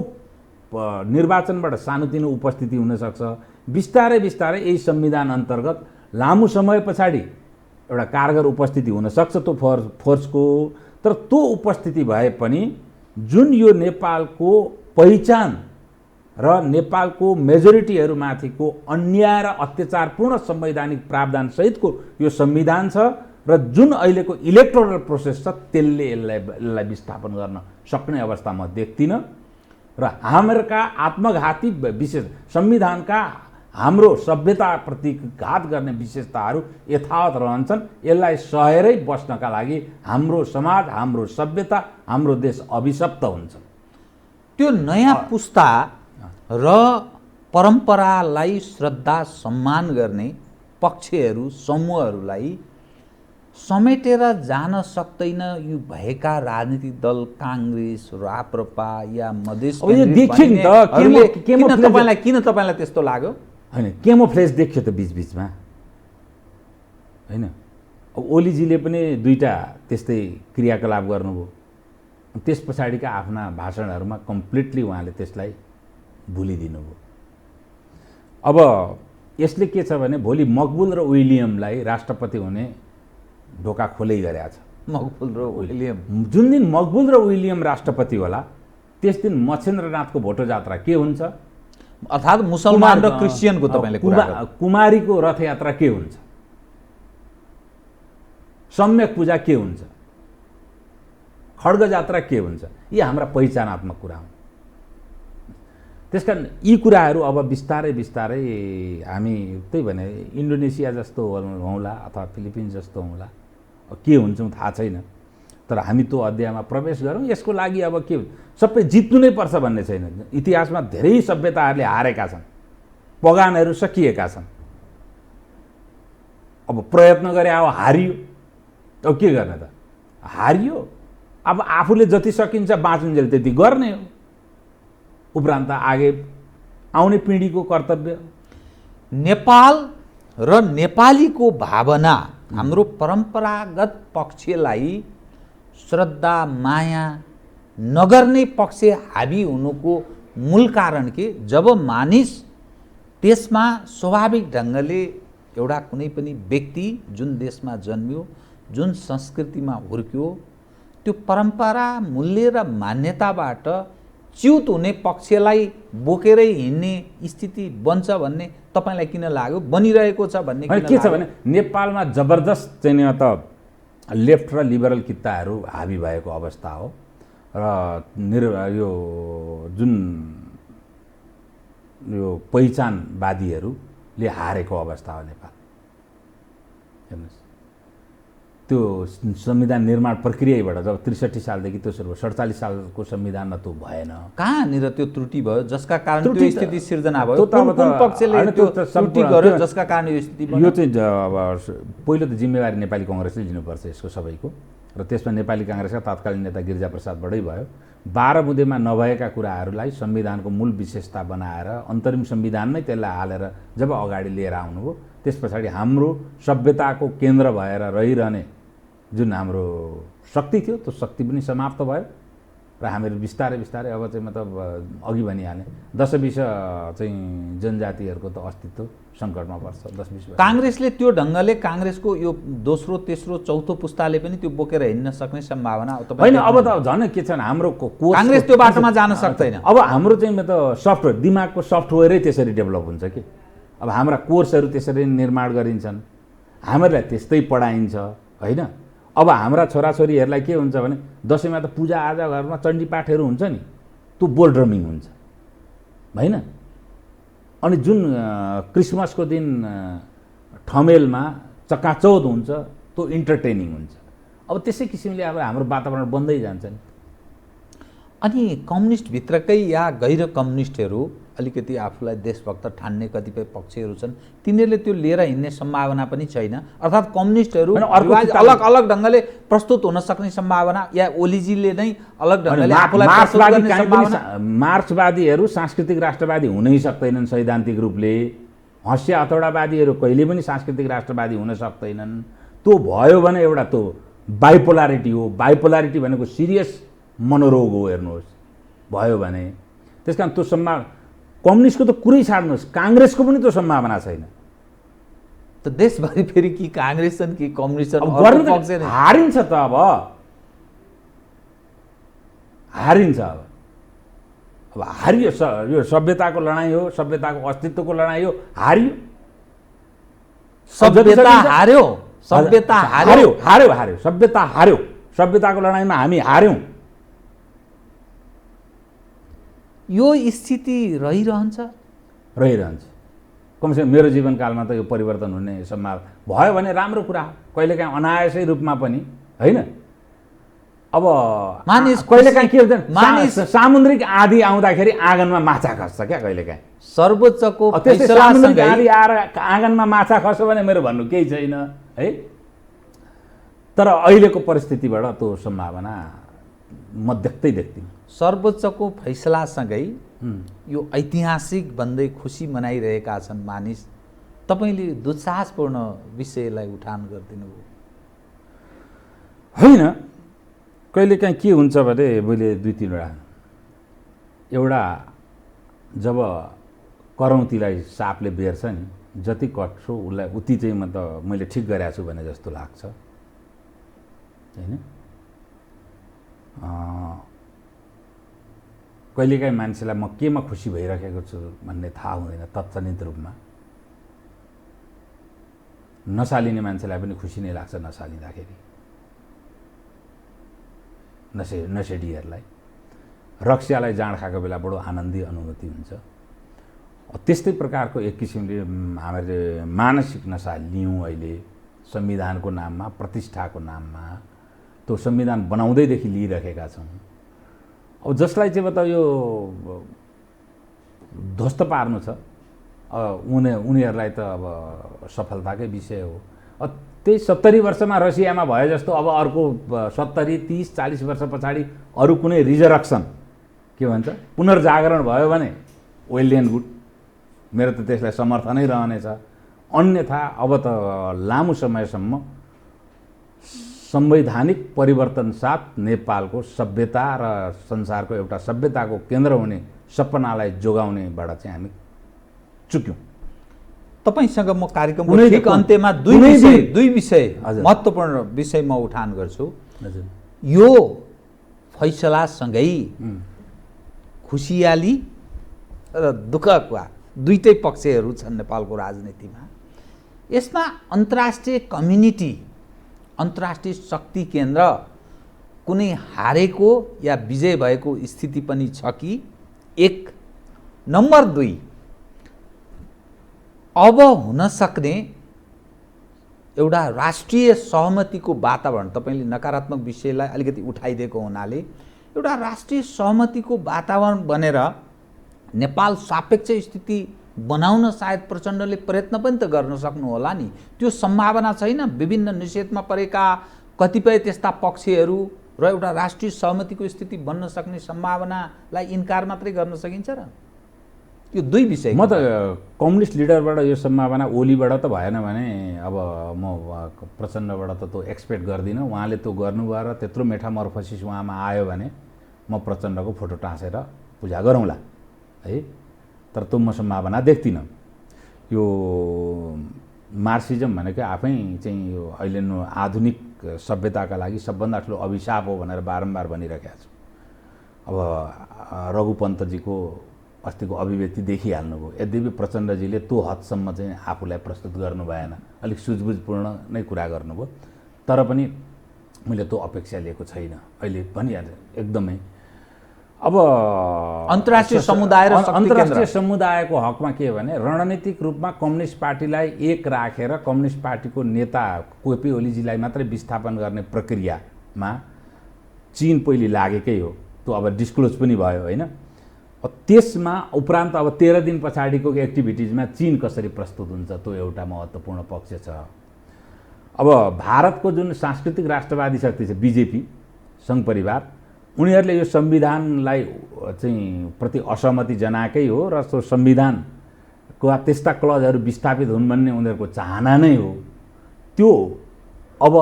निर्वाचनबाट सानोतिनो उपस्थिति हुनसक्छ। बिस्तारै यही संविधान अन्तर्गत लामो समय पछाडि एउटा कारगर उपस्थिति हुनसक्छ त्यो फोर्सको, तर त्यो उपस्थिति भए पनि जुन यो नेपालको पहिचान र नेपालको मेजोरिटीहरूमाथिको अन्याय र अत्याचारपूर्ण संवैधानिक प्रावधानसहितको यो संविधान छ र जुन अहिलेको इलेक्टोरल प्रोसेस छ त्यसले यसलाई विस्थापन गर्न सक्ने अवस्था म देख्दिनँ। र हाम्रा आत्मघाती विशेष संविधानका हाम्रो सभ्यताप्रति घात गर्ने विशेषताहरू यथावत रहन्छन्। यसलाई सहेरै बस्नका लागि हाम्रो समाज, हाम्रो सभ्यता, हाम्रो देश अभिशप्त हुन्छ। त्यो नयाँ पुस्ता र परम्परालाई श्रद्धा सम्मान गर्ने पक्षहरू, समूहहरूलाई समेटेर जान सक्दैन यो भएका राजनीतिक दल काङ्ग्रेस, राप्रपा या मधेस किन तपाईँलाई त्यस्तो लाग्यो? होइन, केमोफ्लेज देखियो त बिचबिचमा, होइन? अब ओलीजीले पनि दुईवटा त्यस्तै क्रियाकलाप गर्नुभयो। त्यस पछाडिका आफ्ना भाषणहरूमा कम्प्लिटली उहाँले त्यसलाई भुलिदिनु भयो। अब यसले के छ भने भोलि मकबुल र विलियमलाई राष्ट्रपति हुने ढोका खोलै गरेका छ। मकबुल र विलियम, जुन दिन मकबुल र विलियम राष्ट्रपति होला त्यस दिन मच्छेन्द्रनाथको भोटो जात्रा के हुन्छ, अर्थात् मुसलमान र क्रिस्चियनको तपाईँले कुमारीको रथयात्रा के हुन्छ, सम्यक पूजा के हुन्छ, खड्ग जात्रा के हुन्छ, यी हाम्रा पहिचानात्मक कुरा हुन्। त्यसकारण यी कुराहरू अब बिस्तारै बिस्तारै हामी त्यही भने इन्डोनेसिया जस्तो हौँला अथवा फिलिपिन्स जस्तो हौँला, के हुन्छौँ थाहा छैन, तर हामी त्यो अध्यायमा प्रवेश गरौँ। यसको लागि अब के सबै जित्नु नै पर्छ भन्ने छैन। इतिहासमा धेरै सभ्यताहरूले हारेका छन्, पगानहरू सकिएका छन्। अब प्रयत्न गरे अब हारियो, अब के गर्ने त? हारियो, अब आफूले जति सकिन्छ बाँचुन्जेल त्यति गर्ने हो, उपरान्त आगे आउने पिँढीको कर्तव्य। नेपाल र नेपालीको भावना, हाम्रो परम्परागत पक्षलाई श्रद्धा माया नगर्ने पक्ष हाबी हुनुको मूल कारण के? जब मानिस त्यसमा स्वाभाविक ढङ्गले एउटा कुनै पनि व्यक्ति जुन देशमा जन्मियो, जुन संस्कृतिमा हुर्क्यो, त्यो परम्परा, मूल्य र मान्यताबाट च्युत हुने पक्षलाई बोकेरै हिँड्ने स्थिति बन्छ भन्ने तपाईँलाई किन लाग्यो? बनिरहेको छ भन्ने के छ भने नेपालमा जबरजस्त चाहिँ त लेफ्ट र लिबरल कित्ताहरू हाबी भएको अवस्था हो र यो जुन यो पहिचानवादीहरूले हारेको अवस्था हो नेपाल। हेर्नुहोस्, त्यो संविधान निर्माण प्रक्रियाबाट जब 63 सालदेखि त्यो सुरु 47 सालको संविधानमा त्यो भएन। कहाँनिर त्यो त्रुटि भयो जसका कारण त्यो स्थिति सिर्जना भयो? कुन पक्षले त्यो त्रुटि गर्यो जसका कारण यो स्थिति बन्यो? यो चाहिँ अब पहिलो त जिम्मेवारी नेपाली काङ्ग्रेसले लिनुपर्छ यसको सबैको, र त्यसमा नेपाली काङ्ग्रेसका तत्कालीन नेता गिरिजाप्रसादबाटै भयो। 12 बुँदेमा नभएका कुराहरूलाई संविधानको मूल विशेषता बनाएर अन्तरिम संविधानमै त्यसलाई हालेर जब अगाडि लिएर आउनुभयो, त्यस पछाडि हाम्रो सभ्यताको केन्द्र भएर रहिरहने जुन हाम्रो शक्ति थियो त्यो शक्ति पनि समाप्त भयो र हामीहरू बिस्तारै बिस्तारै अब चाहिँ मतलब अघि भनिहालेँ 10-20 चाहिँ जनजातिहरूको त अस्तित्व सङ्कटमा पर्छ। 10-20 काङ्ग्रेसले त्यो ढङ्गले काङ्ग्रेसको यो दोस्रो तेस्रो चौथो पुस्ताले पनि त्यो बोकेर हिँड्न सक्ने सम्भावना होइन। अब त झन् के छ हाम्रो काङ्ग्रेस त्यो बाटोमा जान सक्दैन। अब हाम्रो चाहिँ त सफ्टवेयर, दिमागको सफ्टवेयरै त्यसरी डेभलप हुन्छ कि अब हाम्रा कोर्सहरू त्यसरी निर्माण गरिन्छन्, हामीहरूलाई त्यस्तै पढाइन्छ होइन। अब हाम्रा छोराछोरीहरूलाई के हुन्छ भने दसैँमा त पूजाआजा घरमा चण्डीपाठहरू हुन्छ नि, त्यो बोल ड्रमिङ हुन्छ होइन। अनि जुन क्रिसमसको दिन ठमेलमा चकाचौध हुन्छ त्यो इन्टरटेनिङ हुन्छ। अब त्यसै किसिमले अब हाम्रो वातावरण बन्दै जान्छ नि। अनि कम्युनिस्टभित्रकै या गैर कम्युनिस्टहरू अलिकति आफूलाई देशभक्त ठान्ने कतिपय पक्षहरू छन्, तिनीहरूले त्यो लिएर हिँड्ने सम्भावना पनि छैन। अर्थात् कम्युनिस्टहरू अलग अलग ढङ्गले प्रस्तुत हुन सक्ने सम्भावना या ओलीजीले नै अलग ढङ्गले आफूलाई प्रस्तुत गर्ने सम्भावना। मार्क्सवादीहरू सांस्कृतिक राष्ट्रवादी हुनै सक्दैनन् सैद्धान्तिक रूपले, हँसिया हथौडावादीहरू कहिले पनि सांस्कृतिक राष्ट्रवादी हुन सक्दैनन्। त्यो भयो भने एउटा त्यो बाइपोलारिटी हो। बाइपोलारिटी भनेको सिरियस मनोरोग हो। हेर्नुहोस्, भयो भने त्यस कारण त्यो कम्युनिस्टको त कुरै छाड्नुहोस्, काङ्ग्रेसको पनि त्यो सम्भावना छैन। त देशभरि फेरि कि काङ्ग्रेस छन् कि कम्युनिस्ट छन्, अब अर्को गर्नु पक्ष त नै। हारिन्छ त, अब हारिन्छ। अब हारियो, यो सभ्यताको लडाइँ हो, सभ्यताको अस्तित्वको लडाइँ हो, हारियो। सभ्यता हार्यो, सभ्यता हार्यो, हार्यो, हार्यो, सभ्यता हार्यो। सभ्यताको लडाइँमा हामी हार्यौँ। यो स्थिति रहिरहन्छ। कमसेकम मेरो जीवनकालमा त यो परिवर्तन हुने सम्भावना भयो भने राम्रो कुरा हो, कहिलेकाहीँ अनायासै रूपमा पनि, होइन? अब मानिस कहिलेकाहीँ के हुन्छ, मानिस सामुद्रिक आँधी आउँदाखेरि आँगनमा माछा खस्छ क्या कहिलेकाहीँ। सर्वोच्चको त्यस्तै सामुद्रिक फैसलासँगै आँधी आएर आँगनमा माछा खस्छ भने मेरो भन्नु केही छैन, है? तर अहिलेको परिस्थितिबाट त्यो सम्भावना म देख्दिनँ। सर्वोच्चको फैसलासँगै यो ऐतिहासिक भन्दै खुसी मनाइरहेका छन् मानिस। तपाईँले दुस्साहसपूर्ण विषयलाई उठान गरिदिनु भयो। होइन, कहिलेकाहीँ के हुन्छ भने मैले 2-3 एउटा जब करौँतीलाई सापले बेर्छ नि, जति कट्छु उसलाई उति चाहिँ मैले ठिक गरेको छु भने जस्तो लाग्छ, होइन? कहिलेकाहीँ मान्छेलाई म केमा खुसी भइराखेको छु भन्ने थाहा हुँदैन तत्सनित रूपमा। नसालिने मान्छेलाई पनि खुसी नै लाग्छ नसालिँदाखेरि, नसेडीहरूलाई। रक्सियालाई जाँड खाएको बेला बडो आनन्दी अनुभूति हुन्छ। त्यस्तै प्रकारको एक किसिमले हामीले मानसिक नसा लियौँ अहिले संविधानको नाममा, प्रतिष्ठाको नाममा। त्यो संविधान बनाउँदैदेखि लिइरहेका छौँ। अब जसलाई चाहिँ बताउ यो ध्वस्त पार्नु छ, उनीहरूलाई त अब सफलताकै विषय हो। त्यही 70 वर्षमा रसियामा भयो जस्तो अब अर्को 70, 30, 40 वर्ष पछाडि अरू कुनै रिजरक्सन, के भन्छ, पुनर्जागरण भयो भने वेल एन्ड गुड। मेरो त त्यसलाई समर्थनै रहनेछ। अन्यथा अब त लामो समयसम्म संवैधानिक परिवर्तन साथ नेपालको सभ्यता र संसारको एउटा सभ्यताको केन्द्र हुने सपनालाई जोगाउनेबाट चाहिँ हामी चुक्यौँ। तपाईसँग म कार्यक्रमको ठिक अन्त्यमा दुई विषय महत्त्वपूर्ण विषय म उठान गर्छु। यो फैसलासँगै खुसियाली र दुःखका दुईटै पक्षहरू छन् नेपालको राजनीतिमा। यसमा अन्तर्राष्ट्रिय कम्युनिटी, अन्तर्राष्ट्रिय शक्ति केन्द्र कुनै हारेको या विजय भएको स्थिति पनि छ कि? 1 नम्बर 2, अब हुन सक्ने एउटा राष्ट्रिय सहमतिको वातावरण, तपाईले नकारात्मक विषयलाई अलिकति उठाइदिएको हुनाले एउटा राष्ट्रिय सहमतिको वातावरण बनेर नेपाल सापेक्ष स्थिति बनाउन सायद प्रचण्डले प्रयत्न पनि त गर्न सक्नु होला नि। त्यो सम्भावना छैन? विभिन्न निषेधमा परेका कतिपय त्यस्ता पक्षहरू र एउटा राष्ट्रिय सहमतिको स्थिति बन्न सक्ने सम्भावनालाई इन्कार मात्रै गर्न सकिन्छ र? यो दुई विषय म त कम्युनिस्ट लिडरबाट यो सम्भावना, ओलीबाट त भएन भने अब म प्रचण्डबाट त त्यो एक्सपेक्ट गर्दिनँ। उहाँले त्यो गर्नुभयो र त्यत्रो मेटामर्फोसिस उहाँमा आयो भने म प्रचण्डको फोटो टाँसेर पूजा गरौँला, है? तर त्यो म सम्भावना देख्दिनँ। यो मार्क्सिजम भनेको आफै चाहिँ यो अहिले आधुनिक सभ्यताका लागि सबभन्दा ठुलो अभिशाप हो भनेर बारम्बार भनिरहेका छु। अब रघुपन्तजीको अस्तिको अभिव्यक्ति देखिहाल्नुभयो। यद्यपि प्रचण्डजीले त्यो हदसम्म चाहिँ आफूलाई प्रस्तुत गर्नु भएन, अलिक सुझबुझपूर्ण नै कुरा गर्नुभयो। तर पनि मैले त्यो अपेक्षा लिएको छैन अहिले भनिहाल्छु एकदमै। अब अन्तर्राष्ट्रिय समुदाय र अन्तर्राष्ट्रिय समुदायको हकमा के भने रणनीतिक रूपमा कम्युनिस्ट पार्टीलाई एक राखेर कम्युनिस्ट पार्टीको नेता केपी ओलीजीलाई मात्रै विस्थापन गर्ने प्रक्रियामा चीन पहिले लागेकै हो। त्यो अब डिस्क्लोज पनि भयो, होइन? त्यसमा उपरान्त अब 13 दिन पछाडिको एक्टिभिटिजमा चीन कसरी प्रस्तुत हुन्छ त्यो एउटा महत्त्वपूर्ण पक्ष छ। अब भारतको जुन सांस्कृतिक राष्ट्रवादी शक्ति छ बीजेपी, सङ्घ परिवार, उनीहरूले यो संविधानलाई चाहिँ प्रति असहमति जनाएकै हो र त्यो संविधानको त्यस्ता क्लजहरू विस्थापित हुन् भन्ने उनीहरूको चाहना नै हो। त्यो अब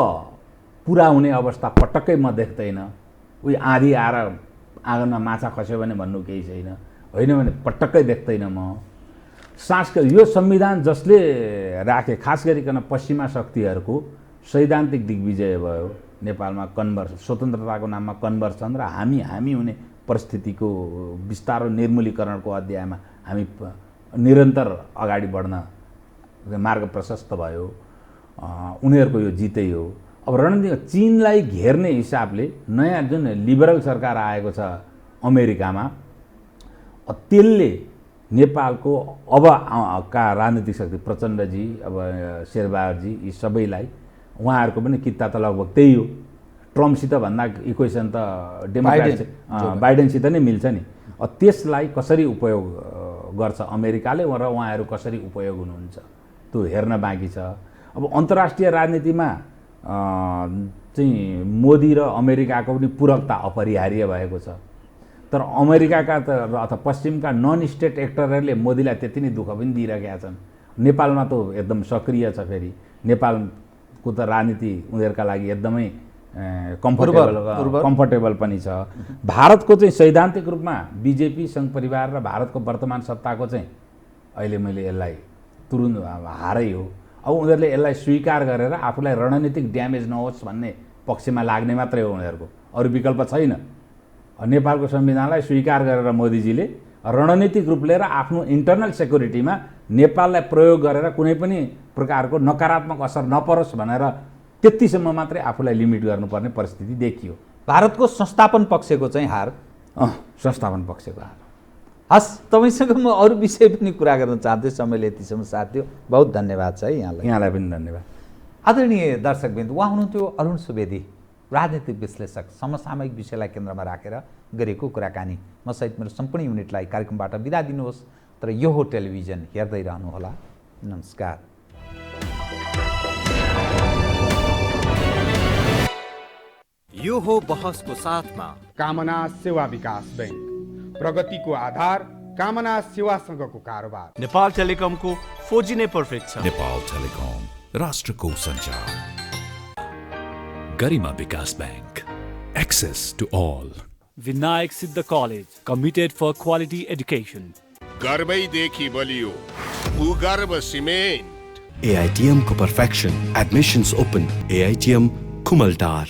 पुरा हुने अवस्था पटक्कै म देख्दैन। उही आधी आएर आँगनमा माछा खस्यो भने भन्नु केही छैन, होइन भने पटक्कै देख्दैन म। यो संविधान जसले राखे, खास गरिकन पश्चिमा शक्तिहरूको सैद्धान्तिक दिग्विजय भयो। नेपालमा स्वतन्त्रताको नाममा कन्भर्सन र हामी हुने परिस्थितिको विस्तार र निर्मूलीकरणको अध्यायमा हामी निरन्तर अगाडि बढ्न मार्ग प्रशस्त भयो। उनीहरूको यो जितै हो। अब रणनीति चीनलाई घेर्ने हिसाबले नयाँ जुन लिबरल सरकार आएको छ अमेरिकामा, त्यसले नेपालको अब का राजनीतिक शक्ति प्रचण्डजी, अब शेरबहादुरजी, यी सबैलाई उहाँहरूको पनि कित्ता त लगभग त्यही हो। ट्रम्पसित भन्दा इक्वेसन त बाइडेनसित नै मिल्छ नि। त्यसलाई कसरी उपयोग गर्छ अमेरिकाले र उहाँहरू कसरी उपयोग हुनुहुन्छ त्यो हेर्न बाँकी छ। अब अन्तर्राष्ट्रिय राजनीतिमा चाहिँ मोदी र अमेरिकाको पनि पूरकता अपरिहार्य भएको छ। तर अमेरिकाका अथवा पश्चिमका नन स्टेट एक्टरहरूले मोदीलाई त्यति नै दुःख पनि दिइरहेका छन्। नेपालमा त एकदम सक्रिय छ। फेरि नेपालको त राजनीति उनीहरूका लागि एकदमै कम्फर्टेबल पनि छ। भारतको चाहिँ सैद्धान्तिक रूपमा बिजेपी सङ्घ परिवार र भारतको वर्तमान सत्ताको चाहिँ अहिले मैले यसलाई तुरुन्त हारै हो। अब उनीहरूले यसलाई स्वीकार गरेर आफूलाई रणनीतिक ड्यामेज नहोस् भन्ने पक्षमा लाग्ने मात्रै हो उनीहरूको, अरू विकल्प छैन। नेपालको संविधानलाई स्वीकार गरेर मोदीजीले रणनीतिक रूपले र आफ्नो इन्टरनल सेक्युरिटीमा नेपाललाई प्रयोग गरेर कुनै पनि प्रकारको नकारात्मक असर नपरोस् भनेर त्यतिसम्म मात्रै आफूलाई लिमिट गर्नुपर्ने परिस्थिति देखियो। भारतको संस्थापन पक्षको चाहिँ हार। संस्थापन पक्षको हार। हस्, तपाईँसँग म अरू विषय पनि कुरा गर्न चाहन्थेँ, समयले यतिसम्म साथ दियो। बहुत धन्यवाद छ है यहाँलाई पनि धन्यवाद। आदरणीय दर्शकवृन्द, उहाँ हुनुहुन्थ्यो अरुण सुवेदी, राजनीतिक विश्लेषक। समसामयिक विषयलाई केन्द्रमा राखेर गरेको कुराकानी। म सहित मेरो सम्पूर्ण युनिटलाई कार्यक्रमबाट बिदा दिनुहोस्। तर यो हो टेलिभिजन, हेर्दै रहनुहोला। नमस्कार। यो हो बहसको साथमा कामना सेवा विकास बैंक, प्रगतिको आधार कामना सेवासँगको कारोबार। नेपाल टेलिकमको 4G नै पर्फेक्ट छ। नेपाल टेलिकम, राष्ट्रको सञ्चार। Garima Bikas bank, access to all. Vinayak Siddha College, committed for quality education. गर्वैदेखि बलियो भूगर्भ सिमेन्ट। AITM को perfection, admissions open, AITM Kumaltar.